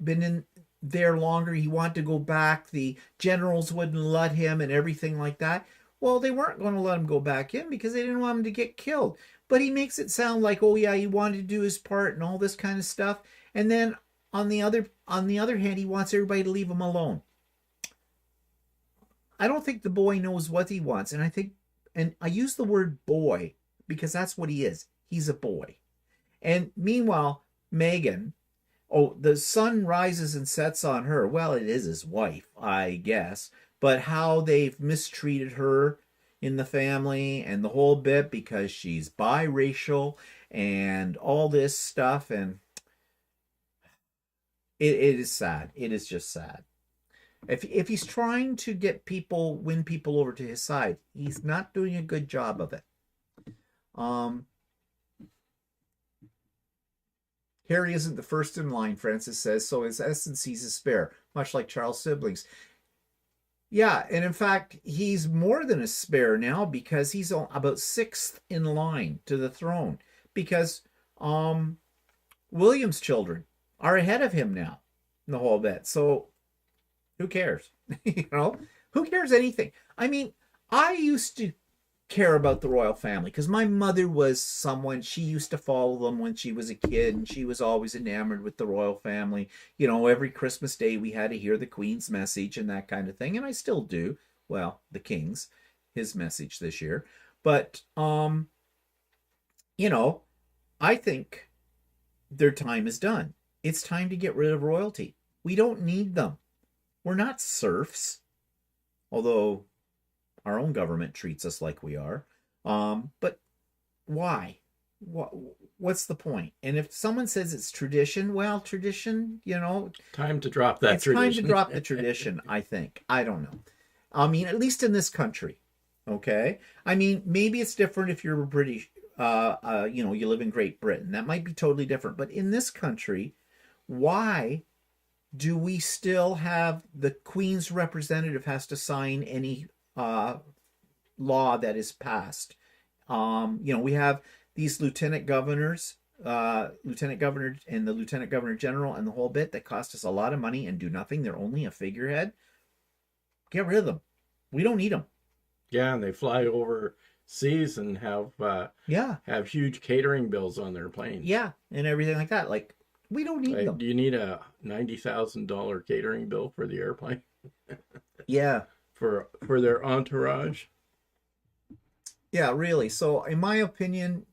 been in there longer. He wanted to go back. The generals wouldn't let him and everything like that. Well, they weren't going to let him go back in because they didn't want him to get killed. But he makes it sound like, oh yeah, he wanted to do his part and all this kind of stuff. And then on the other hand, he wants everybody to leave him alone. I don't think the boy knows what he wants. And I use the word boy because that's what he is. He's a boy. And meanwhile, Megan, the sun rises and sets on her. Well, it is his wife, I guess. But how they've mistreated her in the family and the whole bit because she's biracial and all this stuff. And it is sad. It is just sad. If he's trying to win people over to his side, he's not doing a good job of it. Harry isn't the first in line, Francis says, so in essence he's a spare, much like Charles' siblings. Yeah, and in fact, he's more than a spare now because he's about 6th in line to the throne. Because William's children are ahead of him now in the whole bit. So who cares? You know, who cares anything? I mean, I used to care about the royal family because my mother was someone, she used to follow them when she was a kid, and she was always enamored with the royal family. You know, every Christmas day we had to hear the Queen's message and that kind of thing, and I still do. Well, the King's, his message this year. But you know, I think their time is done. It's time to get rid of royalty. We don't need them. We're not serfs, although our own government treats us like we are. But why? What's the point? And if someone says it's tradition, well, tradition, you know,
Time to drop that
it's
tradition.
time to drop the tradition, I think. I don't know. I mean, at least in this country, okay? I mean, maybe it's different if you're British, you know, you live in Great Britain. That might be totally different. But in this country, why do we still have the Queen's representative has to sign any law that is passed? You know, we have these lieutenant governors, lieutenant governor and the lieutenant governor general and the whole bit that cost us a lot of money and do nothing. They're only a figurehead. Get rid of them. We don't need them.
Yeah, and they fly over seas and have huge catering bills on their planes.
Yeah, and everything like that. Like, we don't need them.
Do you need a $90,000 catering bill for the airplane?
Yeah.
For their entourage?
Yeah, really. So, in my opinion,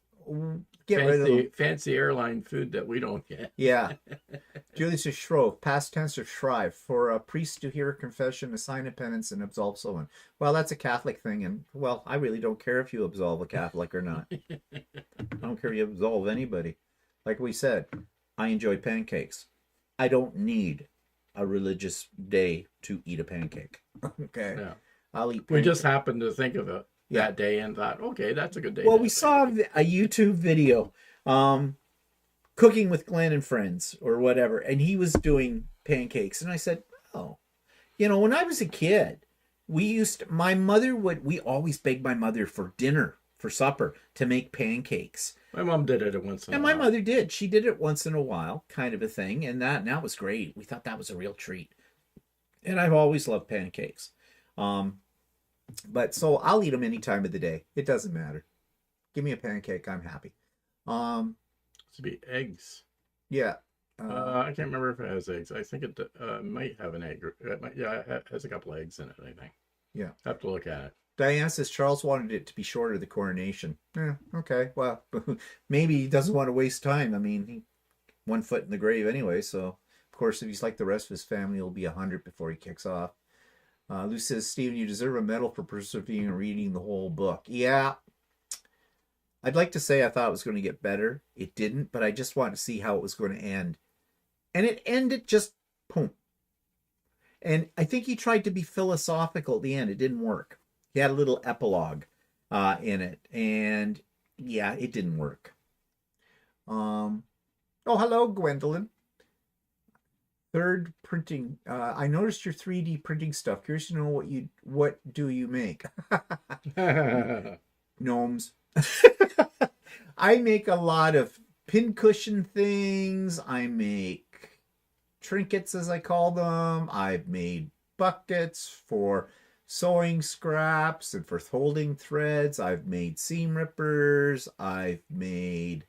get rid of them.
Fancy airline food that we don't get.
Yeah. Julie says, Shrove, past tense of shrive, for a priest to hear a confession, a sign of penance, and absolve someone. Well, that's a Catholic thing, and, well, I really don't care if you absolve a Catholic or not. I don't care if you absolve anybody. Like we said, I enjoy pancakes. I don't need a religious day to eat a pancake. Okay?
Yeah.
I'll eat pancakes.
We just happened to think of it that day and thought, okay, that's a good day.
Well, we saw a YouTube video, Cooking with Glenn and Friends or whatever, and he was doing pancakes. And I said, oh, you know, when I was a kid, we always begged my mother for dinner, for supper, to make pancakes.
My mom did it once in a while.
And my mother did. She did it once in a while, kind of a thing. And that was great. We thought that was a real treat. And I've always loved pancakes. But so I'll eat them any time of the day. It doesn't matter. Give me a pancake. I'm happy.
To be eggs.
Yeah.
I can't remember if it has eggs. I think it might have an egg. It has a couple eggs in it, I think.
Yeah.
I have to look at it.
Diana says Charles wanted it to be shorter, the coronation. Okay. Well, maybe he doesn't want to waste time. I mean, he 1 foot in the grave anyway. So, of course, if he's like the rest of his family, he'll be 100 before he kicks off. Lou says, Stephen, you deserve a medal for persevering and reading the whole book. Yeah. I'd like to say I thought it was going to get better. It didn't, but I just wanted to see how it was going to end. And it ended just boom. And I think he tried to be philosophical at the end. It didn't work. He had a little epilogue in it. And yeah, it didn't work. Oh, hello, Gwendolyn. Third printing. I noticed your 3D printing stuff. Curious to know what do you make? Gnomes. I make a lot of pincushion things. I make trinkets, as I call them. I've made buckets for sewing scraps and for holding threads. I've made seam rippers. I've made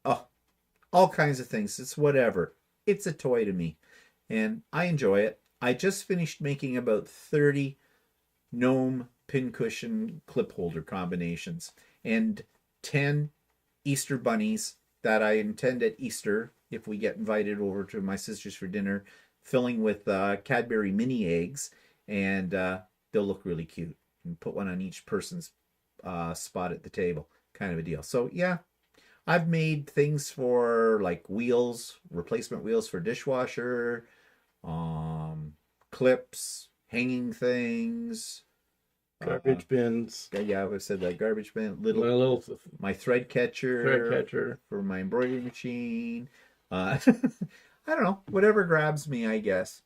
all kinds of things. It's whatever. It's a toy to me. And I enjoy it. I just finished making about 30 gnome pincushion clip holder combinations and 10 Easter bunnies that I intend at Easter, if we get invited over to my sister's for dinner, filling with Cadbury mini eggs, and they'll look really cute. And put one on each person's spot at the table, kind of a deal. So yeah, I've made things for like wheels, replacement wheels for dishwasher, clips, hanging things,
garbage bins.
Yeah, I said that garbage bin. My thread catcher.
Thread catcher
for my embroidery machine. I don't know, whatever grabs me, I guess.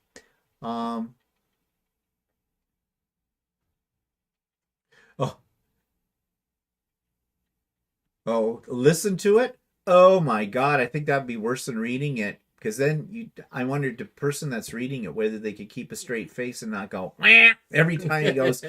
Oh, listen to it. Oh my God, I think that'd be worse than reading it. Because then I wondered the person that's reading it whether they could keep a straight face and not go "Wah," every time he goes,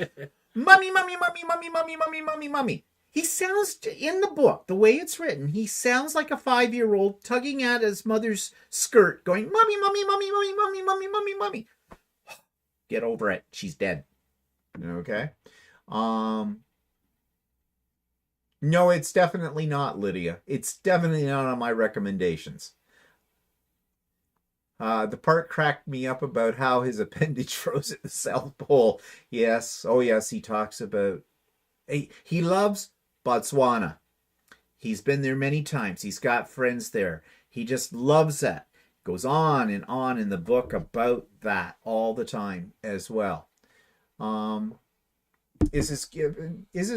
"Mummy, mummy, mummy, mummy, mummy, mummy, mummy, mummy." He sounds in the book, the way it's written, he sounds like a 5-year-old tugging at his mother's skirt, going, "Mummy, mummy, mummy, mummy, mummy, mummy, mummy, mummy." Get over it. She's dead. Okay. No, it's definitely not, Lydia. It's definitely not on my recommendations. The part cracked me up about how his appendage froze at the South Pole. Yes, oh yes, he talks about... He loves Botswana. He's been there many times. He's got friends there. He just loves that. Goes on and on in the book about that all the time as well. Is this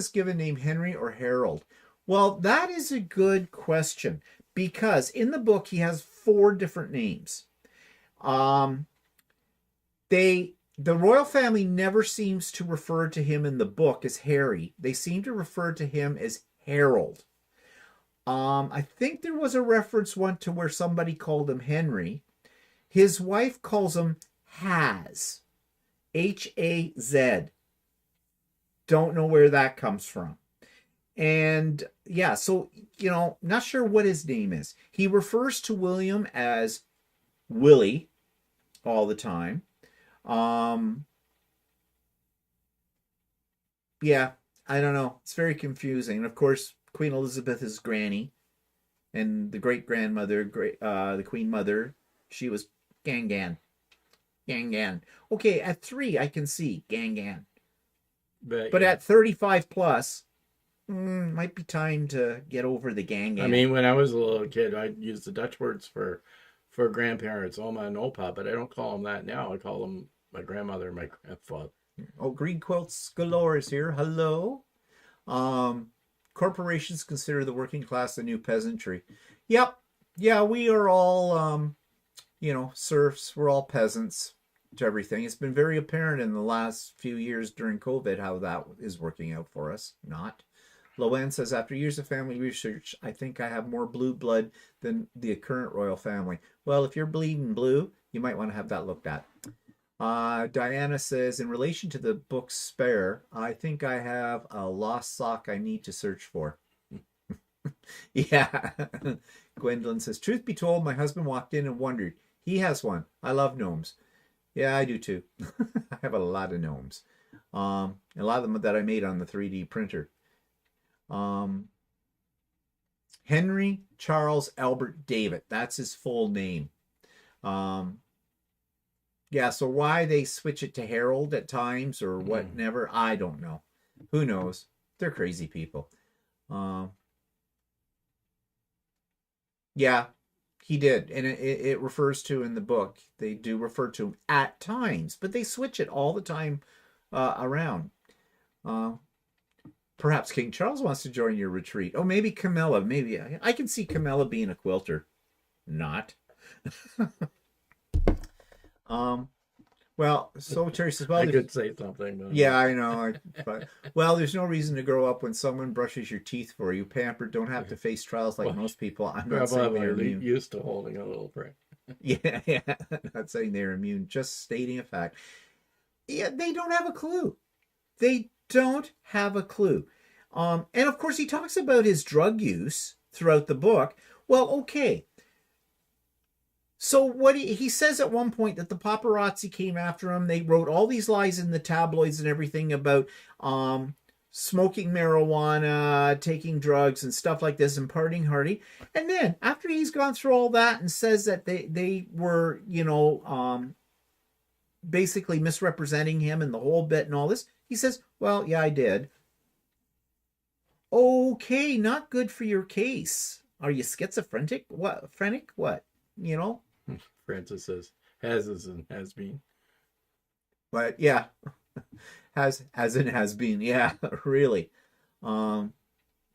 given name Henry or Harold? Well, that is a good question because in the book he has 4 different names. The royal family never seems to refer to him in the book as Harry. They seem to refer to him as Harold. I think there was a reference one to where somebody called him Henry. His wife calls him Haz. H-A-Z. Don't know where that comes from. And yeah, so, not sure what his name is. He refers to William as Willie all the time. Yeah, I don't know. It's very confusing. And of course, Queen Elizabeth is Granny. And the great-grandmother, the Queen Mother, she was Gangan. Gangan. Okay, at 3, I can see Gangan. But at 35 plus, might be time to get over the Gangan.
I mean, when I was a little kid, I used the Dutch words for grandparents, Oma and Opa, but I don't call them that now. I call them my grandmother and my grandfather.
Oh, Green Quilts Galore is here. Hello. Corporations consider the working class the new peasantry. Yep. Yeah, we are all, serfs. We're all peasants to everything. It's been very apparent in the last few years during COVID how that is working out for us. Not. Loanne says, after years of family research, I think I have more blue blood than the current royal family. Well, if you're bleeding blue, you might want to have that looked at. Diana says, in relation to the book Spare, I think I have a lost sock I need to search for. Yeah. Gwendolyn says, truth be told, my husband walked in and wondered. He has one. I love gnomes. Yeah, I do too. I have a lot of gnomes. A lot of them that I made on the 3D printer. Henry Charles Albert David. That's his full name. Yeah, so why they switch it to Harold at times or whatever, I don't know. Who knows? They're crazy people. Yeah, he did. And it refers to in the book. They do refer to him at times, but they switch it all the time around. Perhaps King Charles wants to join your retreat. Oh, maybe Camilla. Maybe I can see Camilla being a quilter. Not. Well, so Terry says, well,
I could say something. But
yeah, I know. Well, there's no reason to grow up when someone brushes your teeth for you. Pampered, don't have to face trials like most people. I'm not saying they're immune.
Used to holding a little prick.
Yeah. Not saying they're immune, just stating a fact. Yeah, they don't have a clue. They don't have a clue. And of course, he talks about his drug use throughout the book. Well, okay. So what he says at one point that the paparazzi came after him. They wrote all these lies in the tabloids and everything about smoking marijuana, taking drugs and stuff like this and partying hardy. And then after he's gone through all that and says that they were, basically misrepresenting him and the whole bit and all this, he says, well, yeah, I did. Okay, not good for your case. Are you schizophrenic? What? Phrenic? What?
Francis says, has been.
But yeah, has been. Yeah, really. Karen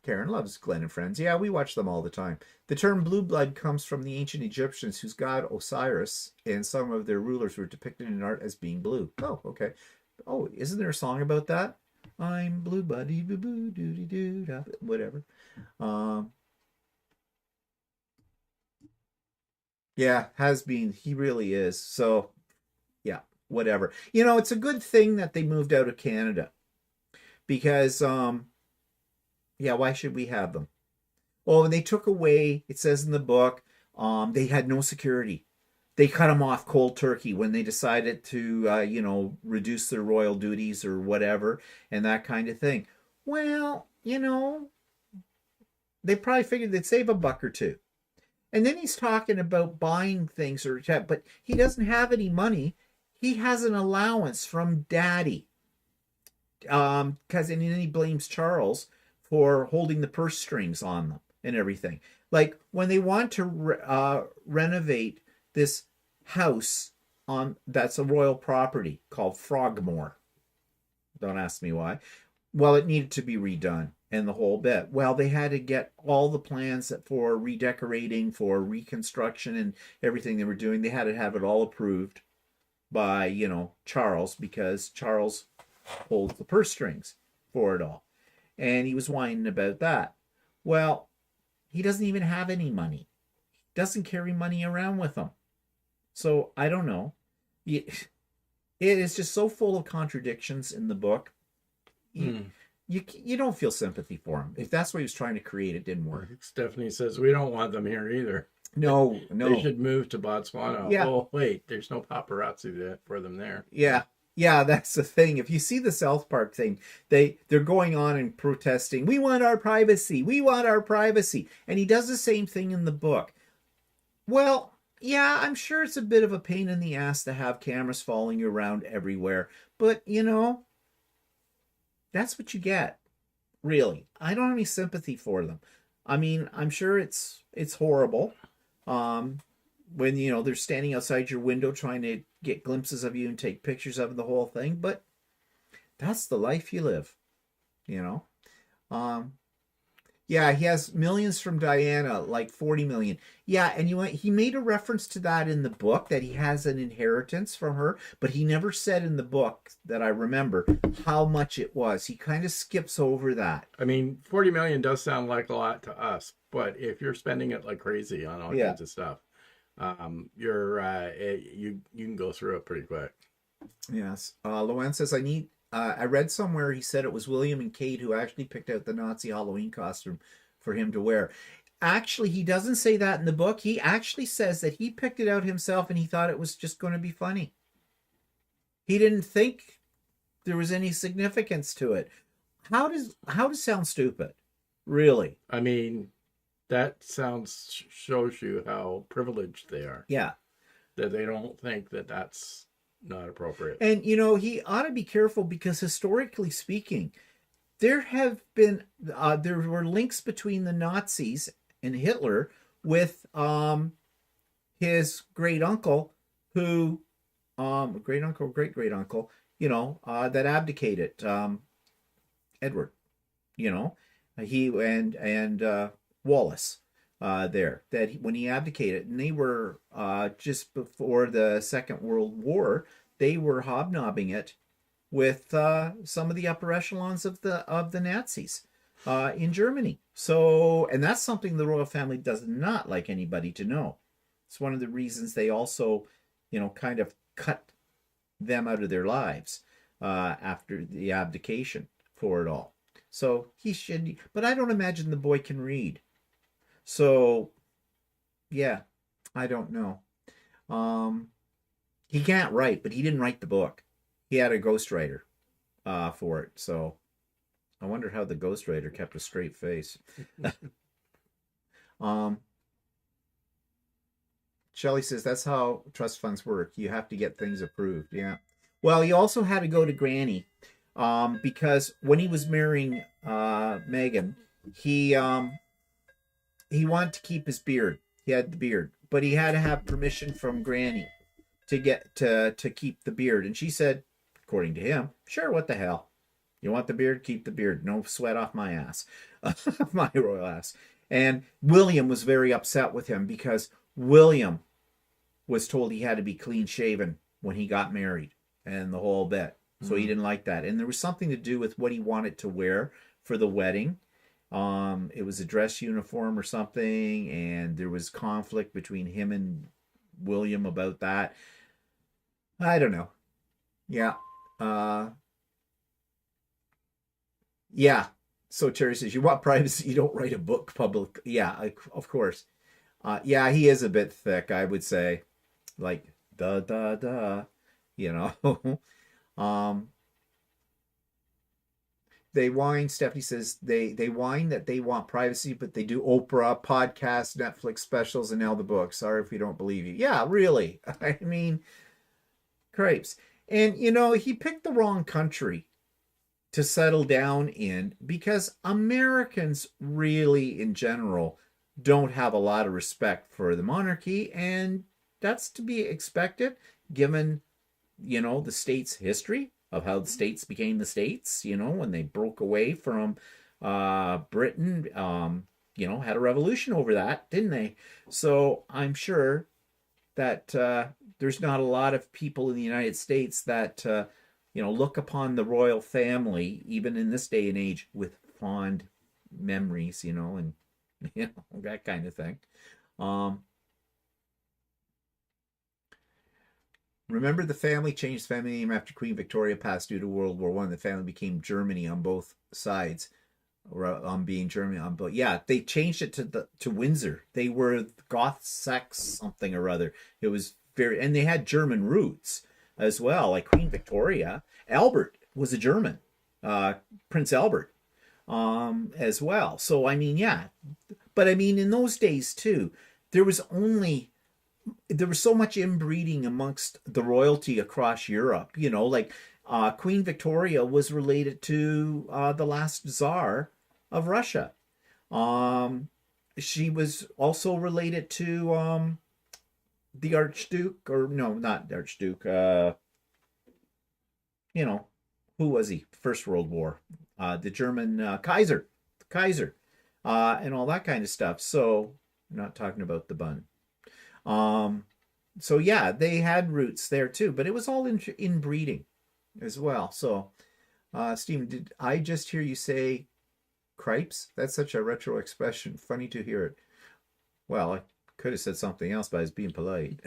loves Glenn and Friends. Yeah, we watch them all the time. The term blue blood comes from the ancient Egyptians whose god Osiris and some of their rulers were depicted in art as being blue. Oh, okay. Oh, isn't there a song about that? I'm blue buddy boo boo doody doo da whatever. Yeah, has been. He really is. So, yeah, whatever. You know, it's a good thing that they moved out of Canada because, yeah, why should we have them? Oh, and they took away, it says in the book, they had no security. They cut them off cold turkey when they decided to, reduce their royal duties or whatever and that kind of thing. Well, they probably figured they'd save a buck or two. And then he's talking about buying things but he doesn't have any money. He has an allowance from daddy. Because and then he blames Charles for holding the purse strings on them and everything. Like when they want to renovate this house on that's a royal property called Frogmore. Don't ask me why. Well, it needed to be redone and the whole bit. Well, they had to get all the plans for redecorating, for reconstruction, and everything they were doing. They had to have it all approved by Charles because Charles holds the purse strings for it all, and he was whining about that. Well, he doesn't even have any money. He doesn't carry money around with him. So I don't know. It is just so full of contradictions in the book. You don't feel sympathy for him. If that's what he was trying to create, it didn't work.
Stephanie says we don't want them here either.
No.
They should move to Botswana.
Yeah.
Oh wait, there's no paparazzi for them there.
Yeah, that's the thing. If you see the South Park thing, they're going on and protesting. We want our privacy. We want our privacy. And he does the same thing in the book. Well, yeah, I'm sure it's a bit of a pain in the ass to have cameras following you around everywhere. But, that's what you get. Really. I don't have any sympathy for them. I mean, I'm sure it's horrible. When they're standing outside your window trying to get glimpses of you and take pictures of the whole thing, but that's the life you live. Yeah, he has millions from Diana, like 40 million. Yeah, and he made a reference to that in the book, that he has an inheritance from her, but he never said in the book that I remember how much it was. He kind of skips over that.
I mean, 40 million does sound like a lot to us, but if you're spending it like crazy on all kinds of stuff, you can go through it pretty quick.
Yes. Loan says, I read somewhere he said it was William and Kate who actually picked out the Nazi Halloween costume for him to wear. Actually, he doesn't say that in the book. He actually says that he picked it out himself and he thought it was just going to be funny. He didn't think there was any significance to it. How does sound stupid? Really?
I mean, that shows you how privileged they are.
Yeah.
That they don't think that that's not appropriate.
And, he ought to be careful because historically speaking, there were links between the Nazis and Hitler with his great uncle great uncle, that abdicated, Edward, he and Wallace when he abdicated, and they were just before the Second World War, they were hobnobbing it with some of the upper echelons of the Nazis in Germany. So, and that's something the royal family does not like anybody to know. It's one of the reasons they also, kind of cut them out of their lives after the abdication for it all. So he should, but I don't imagine the boy can read. So, yeah, I don't know. He can't write, but he didn't write the book. He had a ghostwriter for it. So I wonder how the ghostwriter kept a straight face. Shelley says that's how trust funds work. You have to get things approved. Yeah. Well, he also had to go to Granny because when he was marrying Megan, he wanted to keep his beard. He had the beard, but he had to have permission from Granny to get to keep the beard. And she said, according to him, sure, what the hell? You want the beard? Keep the beard. No sweat off my ass, my royal ass. And William was very upset with him because William was told he had to be clean shaven when he got married and the whole bit. So he didn't like that. And there was something to do with what he wanted to wear for the wedding. It was a dress uniform or something, and there was conflict between him and William about that. I don't know. Yeah. Yeah. So Terry says, you want privacy, you don't write a book public. Yeah, of course. Yeah, he is a bit thick, I would say. Like, you know. um, they whine, Stephanie says, they whine that they want privacy, but they do Oprah, podcasts, Netflix specials, and now the book. Sorry if we don't believe you. Yeah, really. I mean, crepes. And, you know, he picked the wrong country to settle down in because Americans really, in general, don't have a lot of respect for the monarchy, and that's to be expected given, you know, the state's history of how the states became the states, you know, when they broke away from Britain, you know, had a revolution over that, didn't they? So I'm sure that there's not a lot of people in the United States that you know, look upon the royal family, even in this day and age, with fond memories, you know, and you know, that kind of thing. Remember, the family changed family name after Queen Victoria passed due to World War One. The family became Germany on both sides, or on being Germany on both. Yeah, they changed it to Windsor. They were Goth sex something or other. It was very, and they had German roots as well, like Queen Victoria. Albert was a German, Prince Albert, as well. So I mean, yeah, but I mean, in those days too, there was so much inbreeding amongst the royalty across Europe. You know, like Queen Victoria was related to the last Tsar of Russia. She was also related to the Archduke, or no, not the Archduke. You know, who was he? First World War, the German Kaiser, and all that kind of stuff. So, I'm not talking about the bun. So yeah, they had roots there too, but it was all in breeding as well. So, Stephen, did I just hear you say cripes? That's such a retro expression. Funny to hear it. Well, I could have said something else, but I was being polite.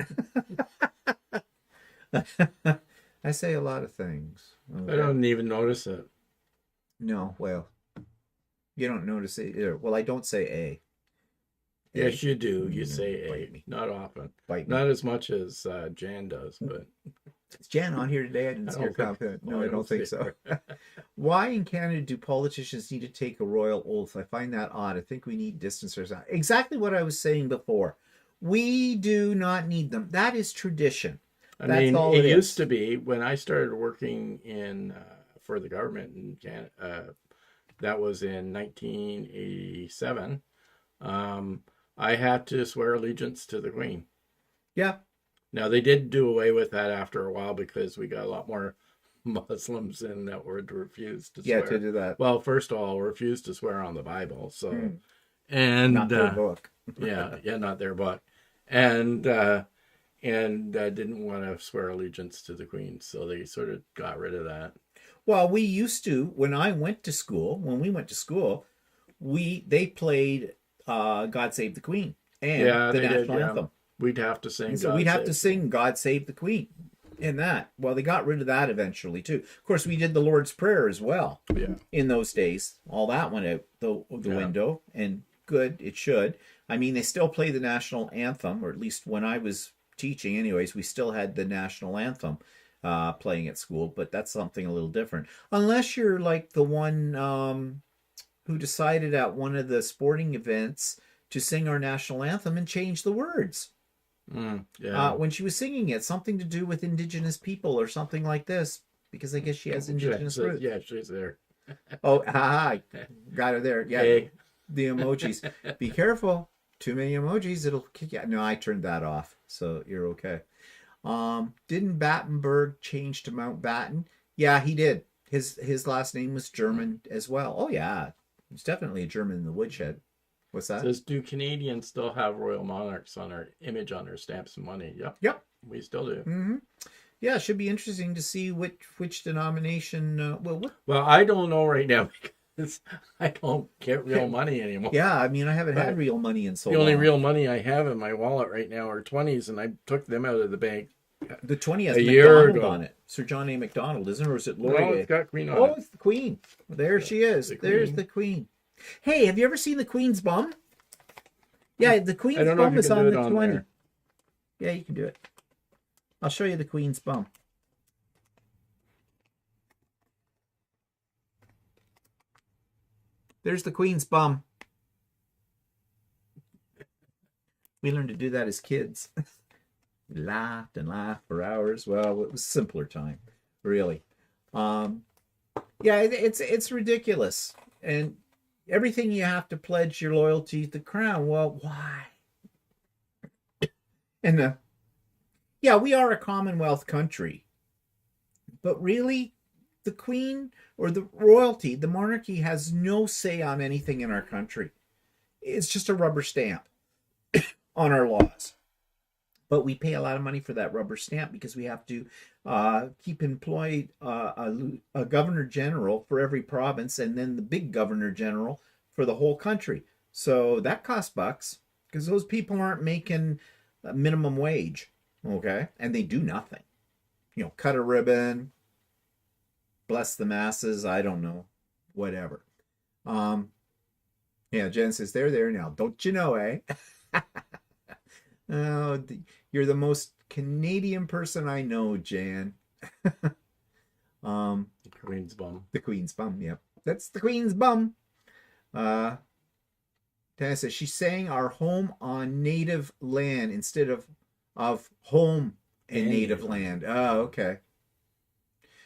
I say a lot of things. Okay.
I don't even notice it.
No, well, you don't notice it either. Well, I don't say A.
Yes, you do. You say
Bite
A.
me.
Not often.
Bite me.
Not as much as Jan does, but
Is Jan on here today? I didn't see her comment. No, I don't think so. Why in Canada do politicians need to take a royal oath? I find that odd. I think we need distancers. Exactly what I was saying before. We do not need them. That is tradition.
I mean, it used to be when I started working in for the government in Canada. That was in 1987. I had to swear allegiance to the Queen.
Yeah.
Now, they did do away with that after a while because we got a lot more Muslims in that would refuse to swear.
Yeah, to do that.
Well, first of all, refuse to swear on the Bible. So, and
not their book.
yeah, not their book, and didn't want to swear allegiance to the Queen, so they sort of got rid of that.
Well, we used to when we went to school, they played God Save the Queen and the national anthem.
We'd have to sing.
So we'd have to sing God Save the Queen in that. Well, they got rid of that eventually too. Of course, we did the Lord's Prayer as well.
Yeah.
In those days, all that went out the window, and good, it should. I mean, they still play the national anthem, or at least when I was teaching, anyways, we still had the national anthem playing at school, but that's something a little different. Unless you're like the one who decided at one of the sporting events to sing our national anthem and change the words. When she was singing it, something to do with Indigenous people or something like this, because I guess she has Indigenous roots.
Yeah, she's there.
Oh, got her there. Yeah,
hey.
The emojis. Be careful. Too many emojis, it'll kick you out. No, I turned that off, so you're okay. Didn't Battenberg change to Mountbatten? Yeah, he did. His last name was German as well. Oh yeah, he's definitely a German in the woodshed. What's that?
It says, do Canadians still have royal monarchs on our image on their stamps and money? Yep. We still do.
Mm-hmm. Yeah, it should be interesting to see which denomination. Well,
I don't know right now I don't get real money anymore.
Yeah, I mean, I haven't had real money in so
The
long.
only real money I have in my wallet right now are 20s, and I took them out of the bank.
The 20 has
A year
McDonald
ago.
on it. Sir John A. McDonald, isn't it? Or is it Laurier?
No, it's got Queen on
Oh,
it.
it's the Queen. There she is.
the
There's
Queen.
the Queen. Hey, have you ever seen the Queen's bum? Yeah, the Queen's
I don't know if
bum
you
is
can
on
do
the
it on
20.
there.
Yeah, you can do it. I'll show you the Queen's bum. There's the Queen's bum. We learned to do that as kids. We laughed and laughed for hours. Well, it was a simpler time, really. Yeah, it's ridiculous. And everything you have to pledge your loyalty to the crown. Well, why? And yeah, we are a Commonwealth country. But really, the Queen or the royalty, the monarchy has no say on anything in our country. It's just a rubber stamp on our laws. But we pay a lot of money for that rubber stamp because we have to keep employed a governor general for every province and then the big governor general for the whole country. So that costs bucks because those people aren't making a minimum wage, okay? And they do nothing. You know, cut a ribbon, bless the masses, I don't know, whatever. Yeah, Jen says, they're there now. Don't you know, eh? Oh, you're the most Canadian person I know, Jan.
The Queen's bum.
The Queen's bum, yep. That's the Queen's bum. Tana says she's saying our home on native land instead of home in native land. Oh, okay.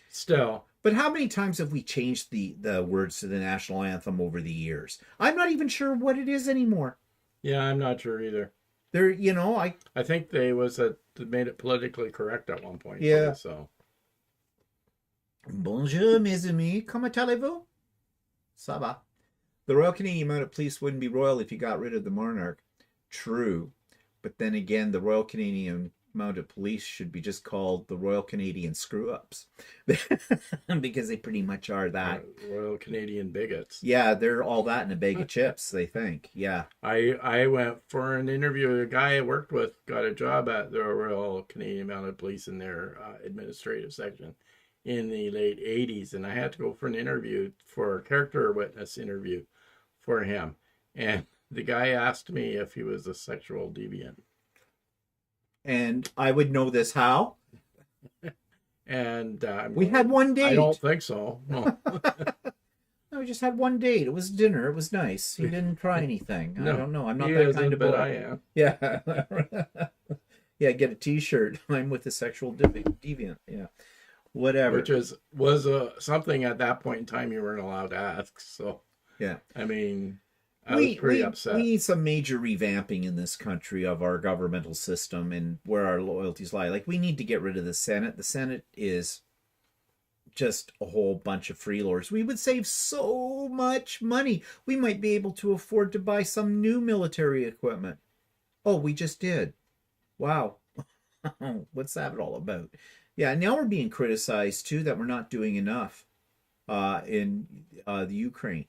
Still.
But how many times have we changed the words to the national anthem over the years? I'm not even sure what it is anymore.
Yeah, I'm not sure either.
There, you know, I
think they made it politically correct at one point.
Yeah.
So.
Bonjour, mes amis. Comment allez-vous? Ça va. The Royal Canadian Mounted Police wouldn't be royal if you got rid of the monarch. True. But then again, the Royal Canadian Mounted Police should be just called the Royal Canadian Screw-Ups. Because they pretty much are that.
Royal Canadian bigots.
Yeah, they're all that in a bag of chips, they think. Yeah.
I went for an interview. A guy I worked with got a job at the Royal Canadian Mounted Police in their administrative section in the late 80s. And I had to go for an interview, for a character witness interview for him. And the guy asked me if he was a sexual deviant.
And I would know this how?
And
we had one date.
I don't think so. No.
No, we just had one date. It was dinner. It was nice. He didn't try anything.
No,
I don't know. I'm not
he
that
isn't,
kind of boy.
but I am.
Yeah. Yeah, get a t-shirt. I'm with the sexual deviant. Yeah. Whatever.
Which was something at that point in time you weren't allowed to ask. So,
yeah.
I mean, I was pretty upset.
We need some major revamping in this country of our governmental system and where our loyalties lie. Like, we need to get rid of the Senate. The Senate is just a whole bunch of freeloaders. We would save so much money. We might be able to afford to buy some new military equipment. Oh, we just did. Wow. What's that all about? Yeah, now we're being criticized, too, that we're not doing enough in the Ukraine.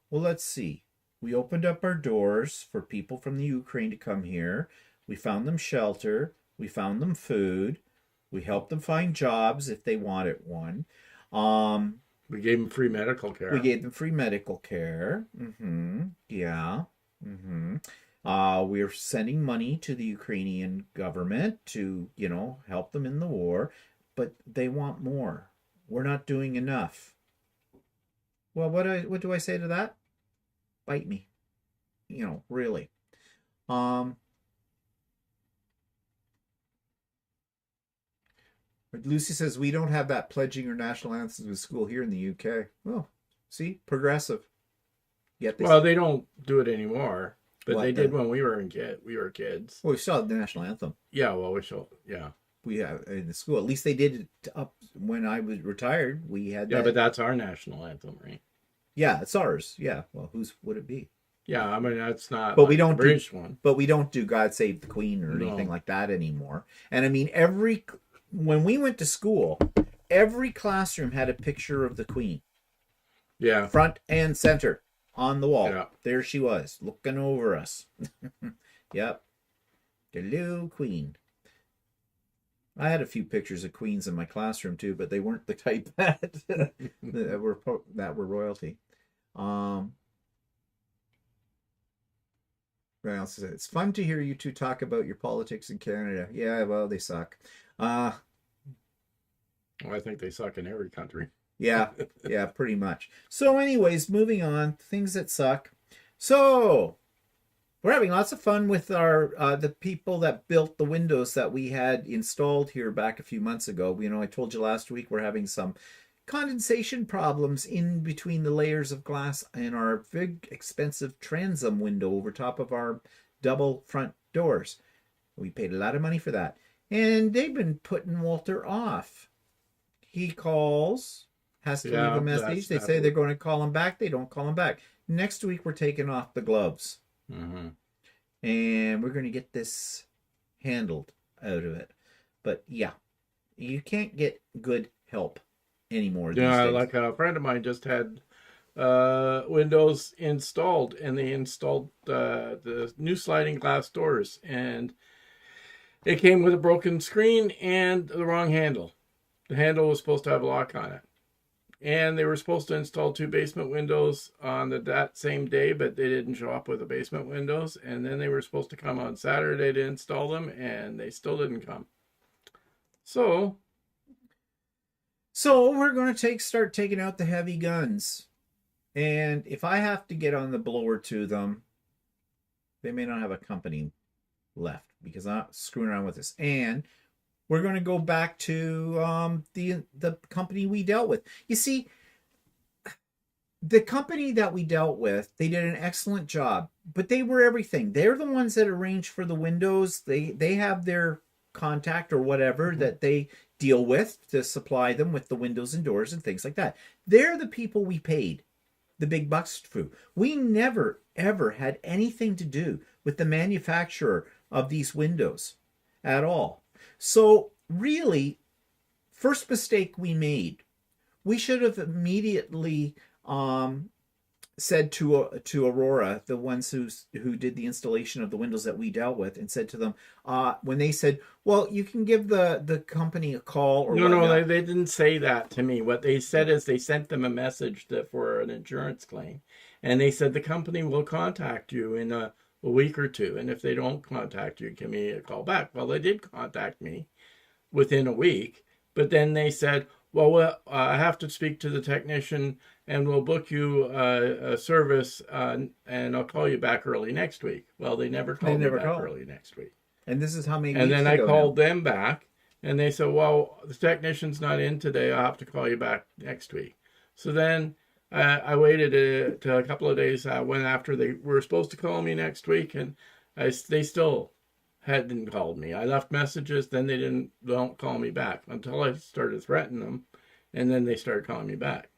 Well, let's see. We opened up our doors for people from the Ukraine to come here. We found them shelter. We found them food. We helped them find jobs if they wanted one.
We gave them free medical care.
We gave them free medical care. Yeah. We're sending money to the Ukrainian government to, you know, help them in the war. But they want more. We're not doing enough. Well, what do I say to that? Bite me. You know, really. Lucy says we don't have that pledging or national anthems with school here in the UK. Well, see, progressive. Get this?
Well, they don't do it anymore, but
What
they
then?
did when we were kids.
Well, we still have the national anthem.
Yeah, well, we shall. Yeah.
We have in the school. At least they did it up when I was retired. We had.
Yeah,
that.
but that's our national anthem, right?
Yeah, it's ours. Yeah. Well, whose would it be?
Yeah, I mean that's not.
But
like
we don't
the British one.
But we don't do God Save the Queen or
No.
anything like that anymore. And I mean, when we went to school, every classroom had a picture of the Queen.
Yeah.
Front and center on the wall.
Yeah.
There she was, looking over us. Yep. Hello, Queen. I had a few pictures of queens in my classroom too, but they weren't the type that were royalty. What else is it? It's fun to hear you two talk about your politics in Canada. Yeah, well, they suck.
Well, I think they suck in every country.
Yeah, pretty much. So anyways, moving on, things that suck. So we're having lots of fun with our the people that built the windows that we had installed here back a few months ago. You know, I told you last week we're having some condensation problems in between the layers of glass in our big expensive transom window over top of our double front doors. We paid a lot of money for that. And they've been putting Walter off. He calls, has to leave a message. They say they're going to call him back. They don't call him back. Next week, we're taking off the gloves.
Mm-hmm.
And we're going to get this handled out of it. But yeah, you can't get good help anymore these days.
Like a friend of mine just had windows installed, and they installed the new sliding glass doors, and it came with a broken screen and the wrong handle. The handle was supposed to have a lock on it. And they were supposed to install 2 basement windows on that same day, but they didn't show up with the basement windows. And then they were supposed to come on Saturday to install them, and they still didn't come. So
we're going to start taking out the heavy guns. And if I have to get on the blower to them, they may not have a company left because I'm not screwing around with this. And we're going to go back to the company we dealt with. You see, the company that we dealt with, they did an excellent job, but they were everything. They're the ones that arrange for the windows. They have their contact or whatever that they deal with to supply them with the windows and doors and things like that. They're the people we paid the big bucks to. We never, ever had anything to do with the manufacturer of these windows at all. So really, first mistake we made, we should have immediately said to Aurora, the ones who did the installation of the windows that we dealt with, and said to them, when they said, well, you can give the company a call or whatnot.
No, they didn't say that to me. What they said is they sent them a message for an insurance claim, and they said the company will contact you in a week or two, and if they don't contact you, give me a call back. Well, they did contact me within a week, but then they said, well, I have to speak to the technician, and we'll book you a service, and I'll call you back early next week. Well, they never called me back early next week.
And this is how many
and
weeks
then
ago
I called them back, and they said, well, the technician's not in today. I'll have to call you back next week. So then I waited till a couple of days when after they were supposed to call me next week, and they still hadn't called me. I left messages, then they don't call me back until I started threatening them, and then they started calling me back.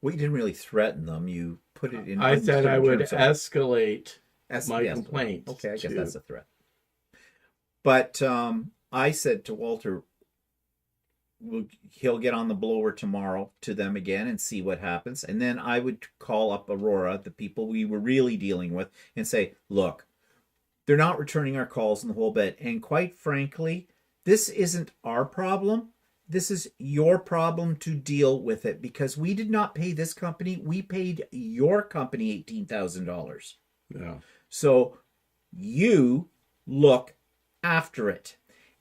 We didn't really threaten them. You put it in.
I said I would escalate my complaint.
Okay, I guess that's a threat. But I said to Walter, he'll get on the blower tomorrow to them again and see what happens. And then I would call up Aurora, the people we were really dealing with, and say, look, they're not returning our calls in the whole bit. And quite frankly, this isn't our problem. This is your problem to deal with it, because we did not pay this company. We paid your company $18,000.
Yeah.
So you look after it.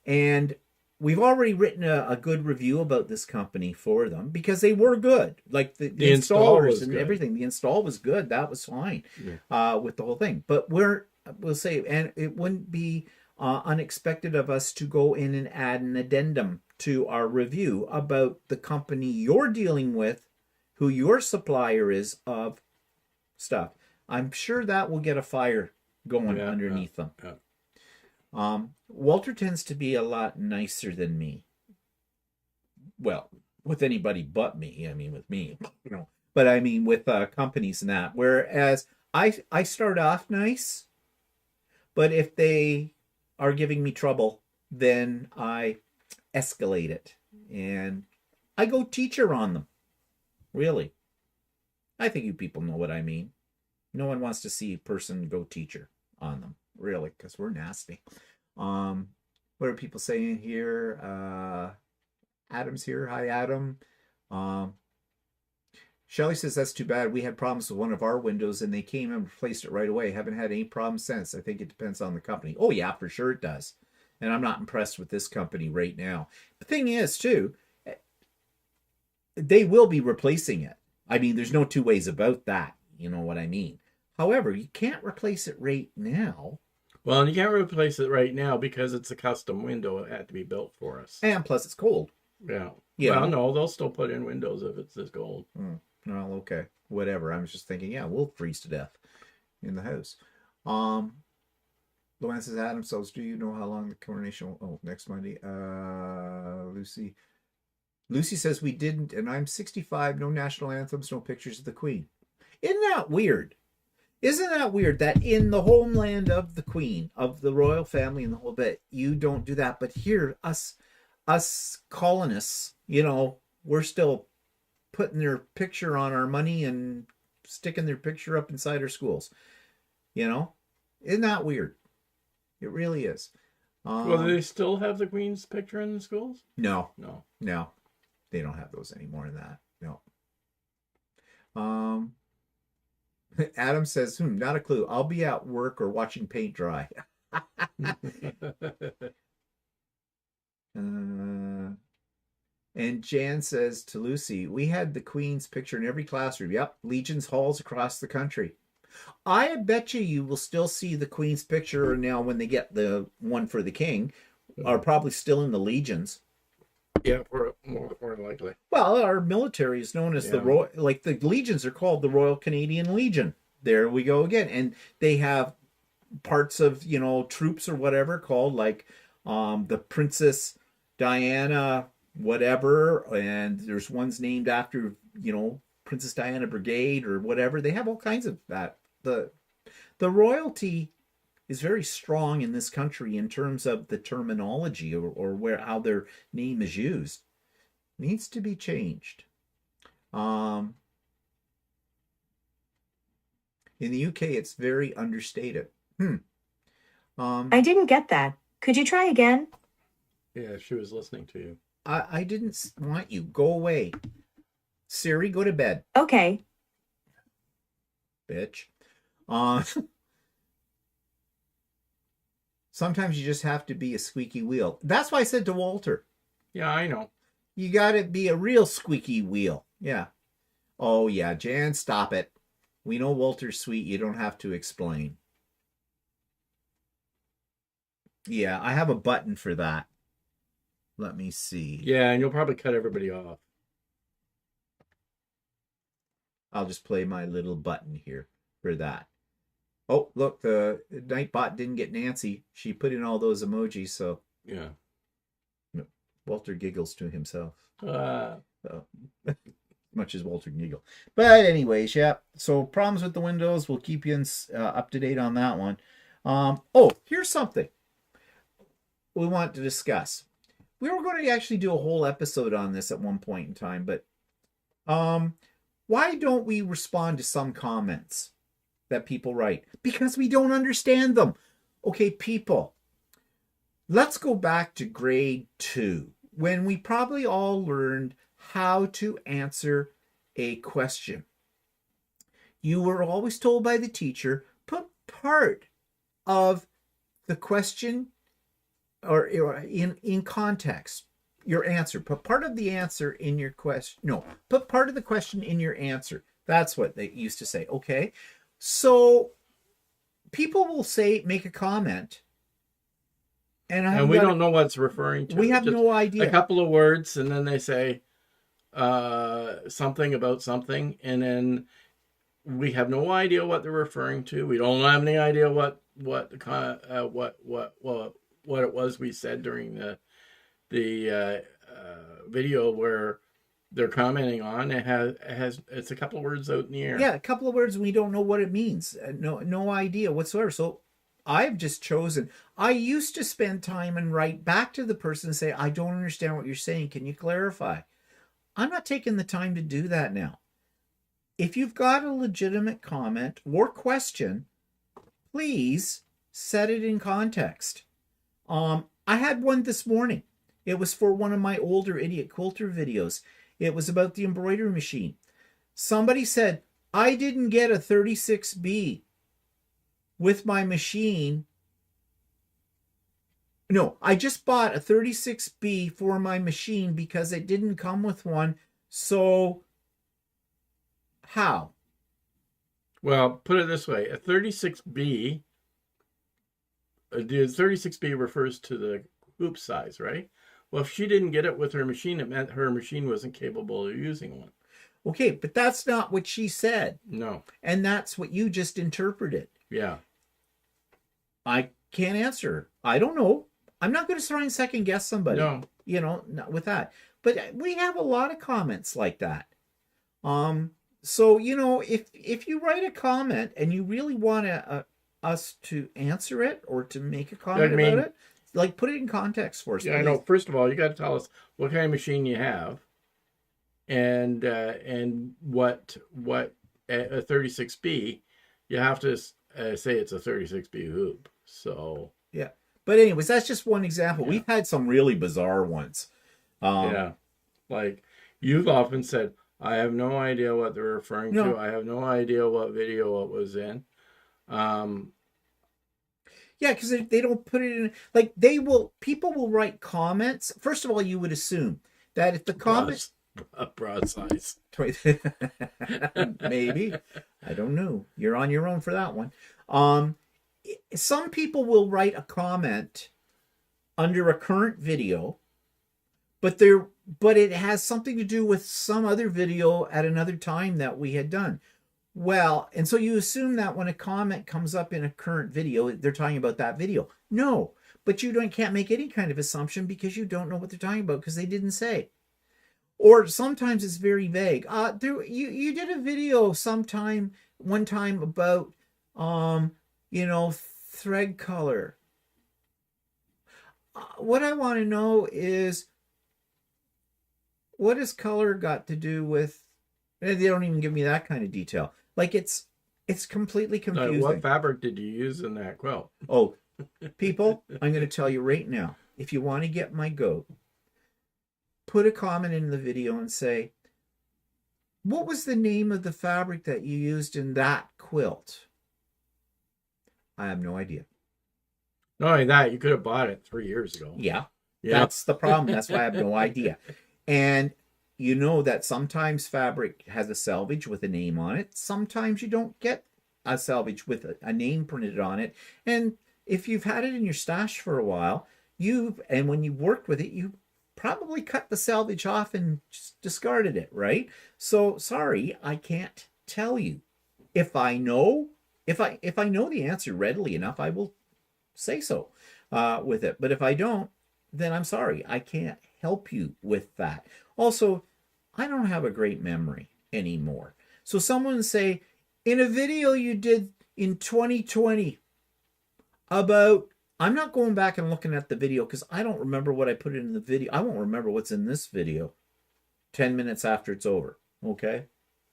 And we've already written a good review about this company for them because they were good. Like the installers and everything. The install was good. That was fine with the whole thing. But we'll say, and it wouldn't be unexpected of us to go in and add an addendum to our review about the company you're dealing with, who your supplier is of stuff. I'm sure that will get a fire going underneath them. Yeah. Walter tends to be a lot nicer than me. Well, with anybody but me. I mean, with me, you know. But I mean, with companies and that. Whereas I start off nice, but if they are giving me trouble, then I escalate it and I go teacher on them. Really.
I think you people know what I mean. No one wants to see person go teacher on them, really, because we're nasty. What are people saying here? Adam's here. Hi, Adam. Shelly says that's too bad. We had problems with one of our windows and they came and replaced it right away. Haven't had any problems since. I think it depends on the company. Oh yeah, for sure it does. And I'm not impressed with this company right now. The thing is, too, they will be replacing it. I mean, there's no two ways about that. You know what I mean? However, you can't replace it right now.
Well, and you can't replace it right now because it's a custom window. It had to be built for us.
And plus, it's cold.
Yeah.
Yeah.
Well, no, they'll still put in windows if it's this cold.
Well, okay. Whatever. I was just thinking, yeah, we'll freeze to death in the house. Luann says, Adam says, do you know how long the coronation will... Oh, next Monday. Lucy says we didn't, and I'm 65, no national anthems, no pictures of the Queen. Isn't that weird? Isn't that weird that in the homeland of the Queen, of the royal family and the whole bit, you don't do that? But here, us colonists, you know, we're still putting their picture on our money and sticking their picture up inside our schools. You know? Isn't that weird? It really is.
Well, do they still have the Queen's picture in the schools?
No.
No.
No. They don't have those anymore in that. No. Adam says, not a clue. I'll be at work or watching paint dry. And Jan says to Lucy, we had the Queen's picture in every classroom. Yep, Legion's halls across the country. I bet you will still see the Queen's picture now when they get the one for the King, are probably still in the Legions.
Yeah, more likely.
Well, our military is known as the Royal, like the Legions are called the Royal Canadian Legion. There we go again. And they have parts of, you know, troops or whatever called like the Princess Diana whatever, and there's ones named after, you know, Princess Diana Brigade or whatever. They have all kinds of that. The royalty is very strong in this country in terms of the terminology or how their name is used. Needs to be changed. In the UK, it's very understated.
I didn't get that. Could you try again?
Yeah, she was listening to you.
I didn't want you. Go away. Siri, go to bed.
Okay.
Bitch. Sometimes you just have to be a squeaky wheel. That's why I said to Walter.
Yeah, I know.
You got to be a real squeaky wheel. Yeah. Oh, yeah. Jan, stop it. We know Walter's sweet. You don't have to explain. Yeah, I have a button for that. Let me see.
Yeah, and you'll probably cut everybody off.
I'll just play my little button here for that. Oh, look, the Nightbot didn't get Nancy. She put in all those emojis, so...
Yeah.
Walter giggles to himself. Much as Walter giggle. But anyways, yeah. So problems with the windows. We'll keep you up to date on that one. Oh, here's something we want to discuss. We were going to actually do a whole episode on this at one point in time, but why don't we respond to some comments that people write? Because we don't understand them. Okay, people, let's go back to grade 2, when we probably all learned how to answer a question. You were always told by the teacher, put part of the question or in context, your answer. Put part of the answer in your question. No, put part of the question in your answer. That's what they used to say. Okay. So people will say, make a comment. And we
don't know what it's referring to.
We have no idea.
A couple of words, and then they say something about something, and then we have no idea what they're referring to. We don't have any idea what it was we said during the video where they're commenting on. It's a couple of words out in the air.
Yeah, a couple of words. We don't know what it means. No idea whatsoever. So I've just chosen. I used to spend time and write back to the person and say, I don't understand what you're saying. Can you clarify? I'm not taking the time to do that now. if you've got a legitimate comment or question, please set it in context. I had one this morning. It was for one of my older Idiot Quilter videos. It was about the embroidery machine. Somebody said, I didn't get a 36B with my machine. No, I just bought a 36B for my machine because it didn't come with one. So, how?
Well, put it this way. A 36B, the 36B refers to the hoop size, right? Well, if she didn't get it with her machine, it meant her machine wasn't capable of using one.
Okay, but that's not what she said.
No.
And that's what you just interpreted.
Yeah.
I can't answer. I don't know. I'm not going to try and second guess somebody.
No.
You know, not with that. But we have a lot of comments like that. So, you know, if you write a comment and you really want us to answer it or to make a comment about it, like put it in context for us.
Yeah, I know. First of all, you got to tell us what kind of machine you have, and what a 36B. You have to say it's a 36B hoop. So
yeah. But anyways, that's just one example. Yeah. We've had some really bizarre ones.
Yeah, like you've often said, I have no idea what they're referring to. I have no idea what video it was in.
Yeah, because they don't put it in, like people will write comments. First of all, you would assume that if the comments...
Broad size.
Maybe. I don't know. You're on your own for that one. Some people will write a comment under a current video, but it has something to do with some other video at another time that we had done. Well, and so you assume that when a comment comes up in a current video, they're talking about that video. No, but you can't make any kind of assumption because you don't know what they're talking about because they didn't say. Or sometimes it's very vague. You did a video one time about, thread color. What I want to know is, what has color got to do with... They don't even give me that kind of detail. Like it's completely confusing.
What fabric did you use in that quilt?
Oh, people, I'm going to tell you right now. If you want to get my goat, put a comment in the video and say, what was the name of the fabric that you used in that quilt? I have no idea.
Not only that, you could have bought it 3 years ago.
Yeah. That's the problem. That's why I have no idea. And you know that sometimes fabric has a selvage with a name on it. Sometimes you don't get a selvage with a name printed on it. And if you've had it in your stash for a while, and when you worked with it, you probably cut the selvage off and just discarded it, right? So sorry, I can't tell you. If I know the answer readily enough, I will say so with it. But if I don't, then I'm sorry, I can't help you with that. Also, I don't have a great memory anymore. So someone say, in a video you did in 2020 about... I'm not going back and looking at the video because I don't remember what I put in the video. I won't remember what's in this video 10 minutes after it's over. Okay?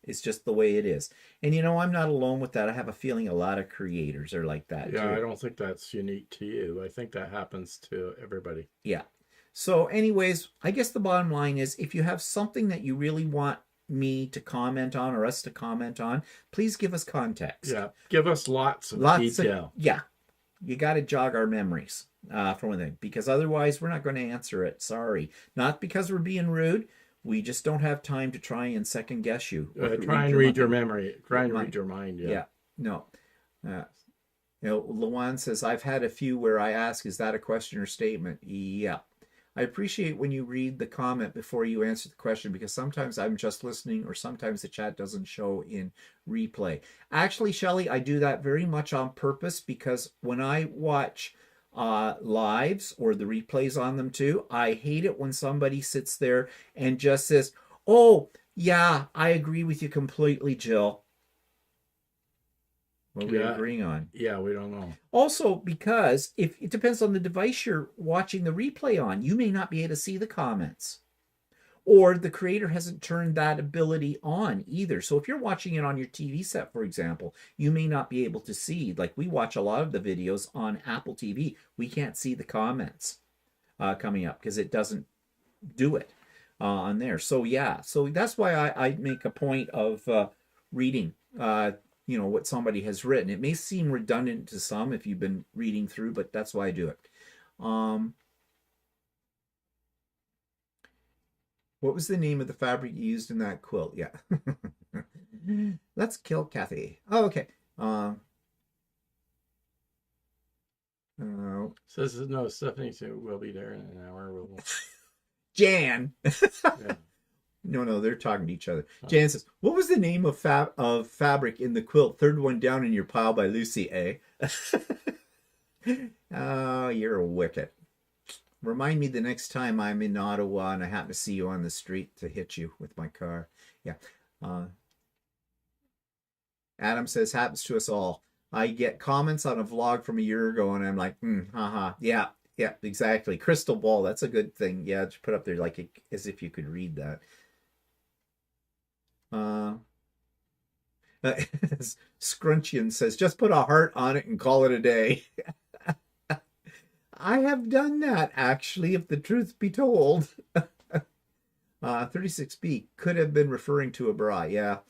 It's just the way it is. And I'm not alone with that. I have a feeling a lot of creators are like that.
Yeah,
too.
I don't think that's unique to you. I think that happens to everybody.
Yeah. So anyways, I guess the bottom line is if you have something that you really want me to comment on or us to comment on, please give us context.
Yeah. Give us lots of detail.
Yeah. You got to jog our memories for one thing, because otherwise we're not going to answer it. Sorry. Not because we're being rude. We just don't have time to try and second guess you.
Try and read your memory. Try and read your mind. Yeah.
No. Luan says, I've had a few where I ask, is that a question or statement? Yeah. I appreciate when you read the comment before you answer the question, because sometimes I'm just listening or sometimes the chat doesn't show in replay. Actually, Shelley, I do that very much on purpose because when I watch lives or the replays on them too, I hate it when somebody sits there and just says, oh, yeah, I agree with you completely, Jill. What are we agreeing on?
Yeah, we don't know.
Also, because if it depends on the device you're watching the replay on, you may not be able to see the comments. or the creator hasn't turned that ability on either. So if you're watching it on your TV set, for example, you may not be able to see, like we watch a lot of the videos on Apple TV, we can't see the comments coming up because it doesn't do it on there. So yeah, so that's why I make a point of reading what somebody has written. It may seem redundant to some if you've been reading through, but that's why I do it. What was the name of the fabric you used in that quilt? Yeah. Let's kill Kathy. Oh, okay.
Says no, Stephanie will be there in an hour.
Jan.
Yeah.
No, they're talking to each other. Jan says, what was the name of fabric in the quilt? Third one down in your pile by Lucy, eh? Oh, you're wicked. Remind me the next time I'm in Ottawa and I happen to see you on the street to hit you with my car. Yeah. Adam says, happens to us all. I get comments on a vlog from a year ago and I'm like, haha. Yeah, exactly. Crystal ball. That's a good thing. Yeah, to put up there like as if you could read that. Scrunchian says, just put a heart on it and call it a day. I have done that, actually, if the truth be told. 36B could have been referring to a bra, yeah.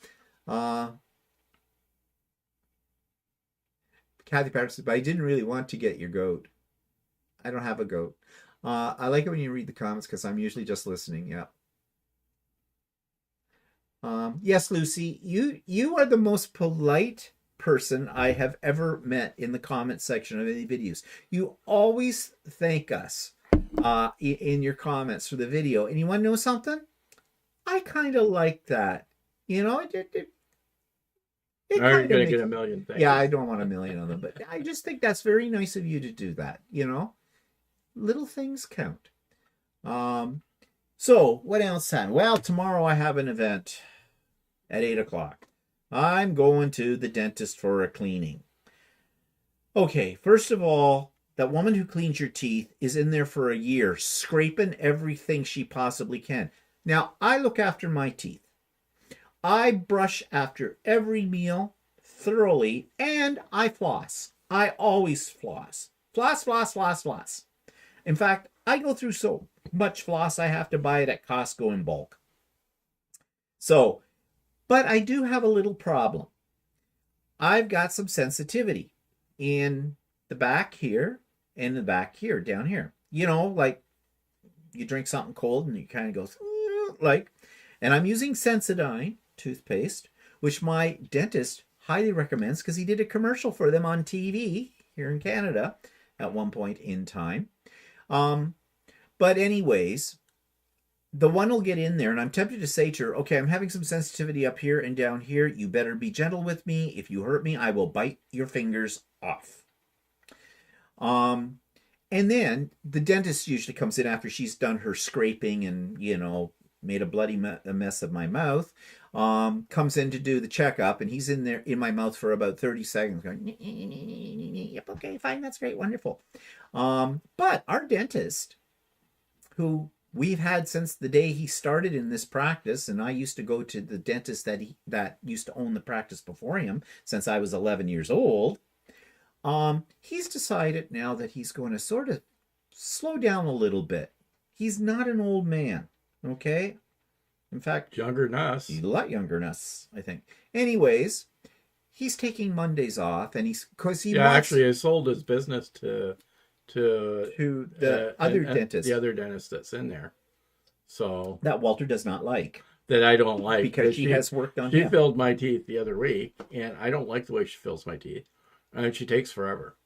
Kathy Patterson says, but I didn't really want to get your goat. I don't have a goat. I like it when you read the comments because I'm usually just listening, yeah. Yes, Lucy, you are the most polite person I have ever met in the comment section of any videos. You always thank us in your comments for the video. And you want to know something? I kind of like that. You know, it
Are you going to get a million things?
Yeah, I don't want a million of them, but I just think that's very nice of you to do that. You know, little things count. So what else, Sam? Well, tomorrow I have an event at 8 o'clock. I'm going to the dentist for a cleaning. Okay, first of all, that woman who cleans your teeth is in there for a year, scraping everything she possibly can. Now, I look after my teeth. I brush after every meal thoroughly, and I floss. I always floss. Floss, floss, floss, floss. In fact, I go through so much floss, I have to buy it at Costco in bulk. So, but I do have a little problem. I've got some sensitivity in the back here and the back here, down here. You know, like you drink something cold and you kind of go like, and I'm using Sensodyne toothpaste, which my dentist highly recommends because he did a commercial for them on TV here in Canada at one point in time. But anyways, the one will get in there, and I'm tempted to say to her, okay, I'm having some sensitivity up here and down here. You better be gentle with me. If you hurt me, I will bite your fingers off. And then the dentist usually comes in after she's done her scraping and, you know, made a bloody mess of my mouth, comes in to do the checkup, and he's in there in my mouth for about 30 seconds going, yep, okay, fine, that's great, wonderful. But our dentist, who we've had since the day he started in this practice, and I used to go to the dentist that used to own the practice before him since I was 11 years old, he's decided now that he's going to sort of slow down a little bit. He's not an old man, okay? In fact,
younger than us.
He's a lot younger than us, I think. Anyways, he's taking Mondays off, and
actually, he sold his business to
the other dentist.
The other dentist that's in there. So
that Walter does not like.
That I don't like.
Because she has worked on
She filled my teeth the other week, and I don't like the way she fills my teeth. And she takes forever.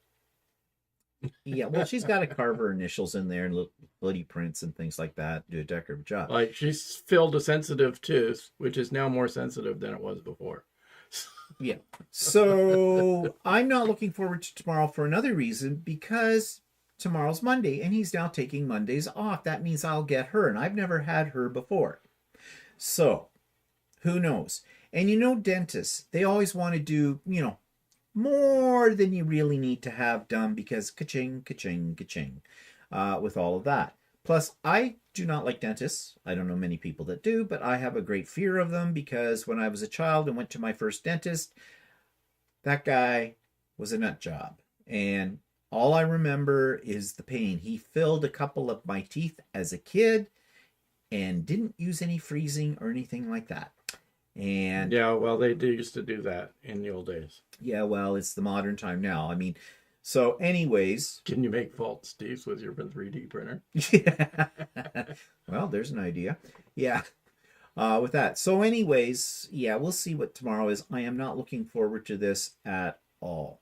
Yeah, well, she's got to carve her initials in there and little bloody prints and things like that, do a decorative job.
Like, she's filled a sensitive tooth, which is now more sensitive than it was before.
Yeah. So I'm not looking forward to tomorrow for another reason, because tomorrow's Monday, and he's now taking Mondays off. That means I'll get her, and I've never had her before. So, who knows? And you know, dentists, they always want to do, you know, more than you really need to have done, because ka-ching, ka-ching, ka-ching, with all of that. Plus, I do not like dentists. I don't know many people that do, but I have a great fear of them because when I was a child and went to my first dentist, that guy was a nut job. And all I remember is the pain. He filled a couple of my teeth as a kid and didn't use any freezing or anything like that. And
yeah, well, they used to do that in the old days.
Yeah, well, it's the modern time now. I mean, so anyways.
Can you make false teeth with your 3D printer?
Yeah. Well, there's an idea. Yeah. With that. So anyways, yeah, we'll see what tomorrow is. I am not looking forward to this at all.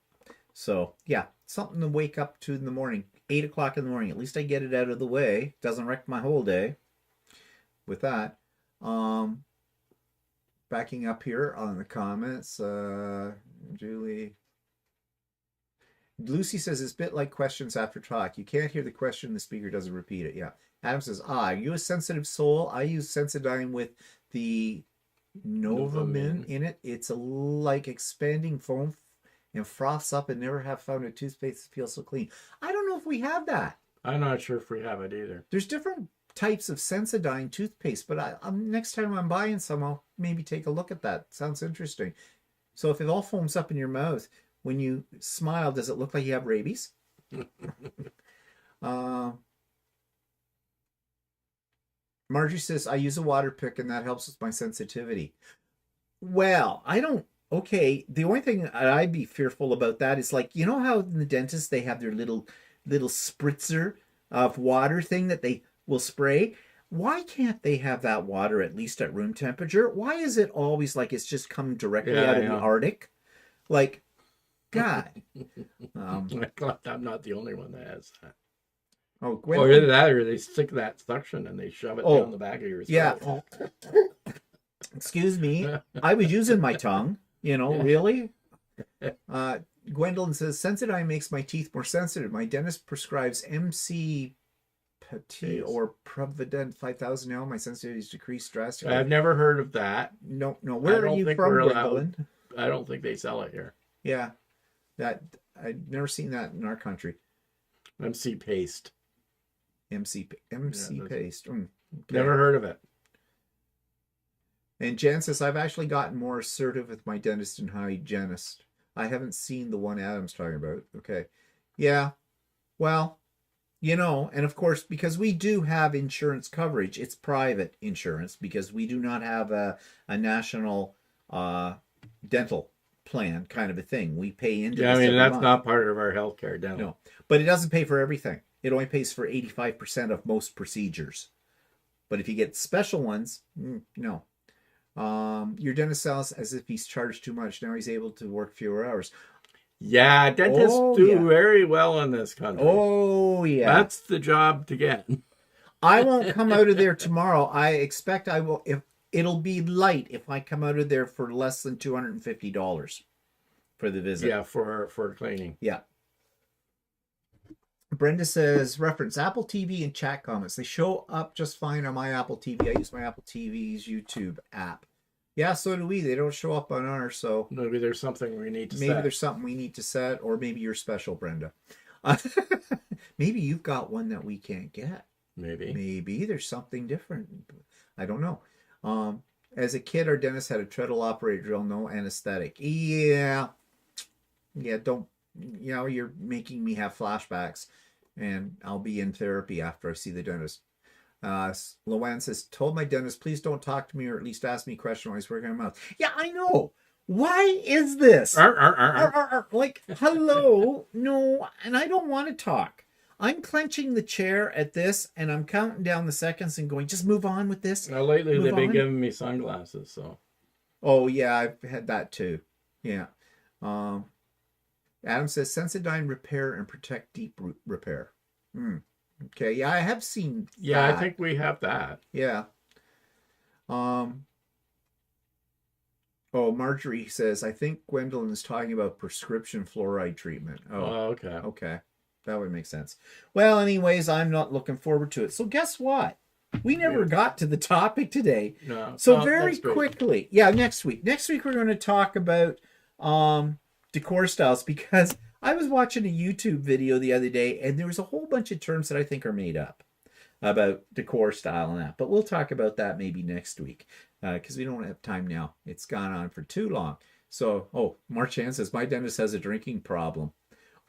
So yeah, something to wake up to in the morning. 8 o'clock in the morning. At least I get it out of the way. Doesn't wreck my whole day. With that. Backing up here on the comments. Julie. Lucy says it's a bit like questions after talk. You can't hear the question, the speaker doesn't repeat it. Yeah. Adam says, are you a sensitive soul? I use Sensodyne with the Novamin in it. It's like expanding foam and froths up, and never have found a toothpaste that feels so clean. I don't know if we have that.
I'm not sure if we have it either.
There's different types of Sensodyne toothpaste, but next time I'm buying some, I'll maybe take a look at that. Sounds interesting. So if it all foams up in your mouth, when you smile, does it look like you have rabies? Marjorie says, I use a water pick and that helps with my sensitivity. Well, I don't. Okay, the only thing I'd be fearful about that is like, you know how in the dentist they have their little spritzer of water thing that they will spray? Why can't they have that water at least at room temperature? Why is it always like it's just coming directly out of the Arctic? Like, God.
I'm not the only one that has that.
Oh,
or either that, or they stick that suction and they shove it down the back of your throat.
Yeah. Excuse me. I was using my tongue. Really? Gwendolyn says, Sensodyne makes my teeth more sensitive. My dentist prescribes MC Petit or Provident 5000 now. My sensitivity is decreased drastically.
I've never heard of that.
No. Where are you from, Gwendolyn?
I don't think they sell it here.
Yeah. I've never seen that in our country.
MC Paste.
MC Paste. Okay.
Never heard of it.
And Jan says, I've actually gotten more assertive with my dentist and hygienist. I haven't seen the one Adam's talking about. Okay. Yeah. Well, and of course, because we do have insurance coverage, it's private insurance because we do not have a national dental plan kind of a thing. We pay into
this every month. Not part of our healthcare dental.
No. But it doesn't pay for everything. It only pays for 85% of most procedures. But if you get special ones, no. Your dentist sounds as if he's charged too much. Now he's able to work fewer hours.
Yeah, dentists do very well in this country.
Oh, yeah.
That's the job to get.
I won't come out of there tomorrow. I expect I will. It'll be light if I come out of there for less than $250 for the visit.
Yeah, for cleaning.
Yeah. Brenda says, reference Apple TV and chat comments. They show up just fine on my Apple TV. I use my Apple TV's YouTube app. Yeah, so do we. They don't show up on ours, so...
Maybe there's something we need to set.
Maybe there's something we need to set, or maybe you're special, Brenda. Maybe you've got one that we can't get. Maybe there's something different. I don't know. As a kid, our dentist had a treadle operated drill, no anesthetic. Yeah, don't... you're making me have flashbacks, and I'll be in therapy after I see the dentist. Loanne says, told my dentist, please don't talk to me or at least ask me a question while he's working on my mouth. Yeah, I know. Why is this? Like, hello? No, and I don't want to talk. I'm clenching the chair at this, and I'm counting down the seconds and going, just move on with this.
Now, lately, they've been giving me sunglasses, so.
Oh, yeah, I've had that too. Yeah. Adam says, Sensodyne repair and protect deep root repair. Okay, yeah, I have seen that.
Yeah, I think we have that.
Yeah. Oh, Marjorie says, I think Gwendolyn is talking about prescription fluoride treatment.
Oh, okay.
Okay. That would make sense. Well, anyways, I'm not looking forward to it. So guess what? We never got to the topic today.
No.
So very quickly. Yeah, next week. Next week we're going to talk about decor styles, because I was watching a YouTube video the other day and there was a whole bunch of terms that I think are made up. about decor style and that. But we'll talk about that maybe next week because we don't have time now. It's gone on for too long. So, Marchand says, my dentist has a drinking problem.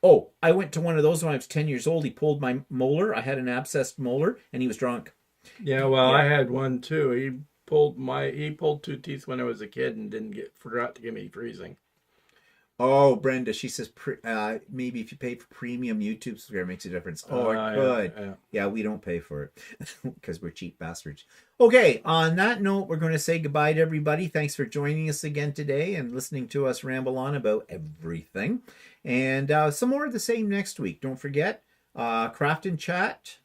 Oh, I went to one of those when I was 10 years old. He pulled my molar. I had an abscessed molar, and he was drunk.
Yeah, well, I had one too. He pulled 2 teeth when I was a kid and forgot to give me freezing.
Oh, Brenda, she says maybe if you pay for premium YouTube subscribe makes a difference. Oh, it could. Yeah, we don't pay for it because we're cheap bastards. Okay, on that note, we're going to say goodbye to everybody. Thanks for joining us again today and listening to us ramble on about everything. And some more of the same next week. Don't forget, Craft and Chat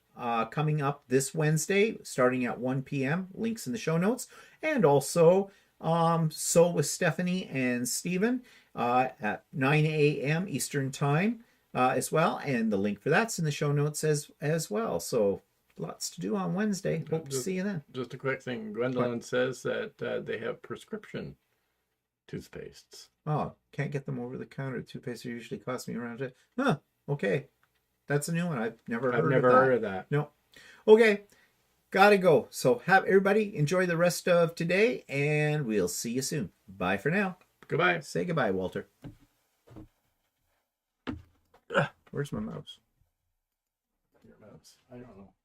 coming up this Wednesday, starting at 1 p.m. Links in the show notes. And also, So with Stephanie and Stephen at 9 a.m. Eastern Time as well. And the link for that's in the show notes as well. So lots to do on Wednesday. Hope to see you then.
Just a quick thing. Gwendolyn says that they have prescription toothpastes.
Oh, can't get them over the counter. Toothpaste usually cost me around it. Huh. Okay. That's a new one. I've never heard of that. No. Okay. Gotta go. So have everybody enjoy the rest of today, and we'll see you soon. Bye for now.
Goodbye.
Say goodbye, Walter. Where's my mouse?
Your mouse. I don't know.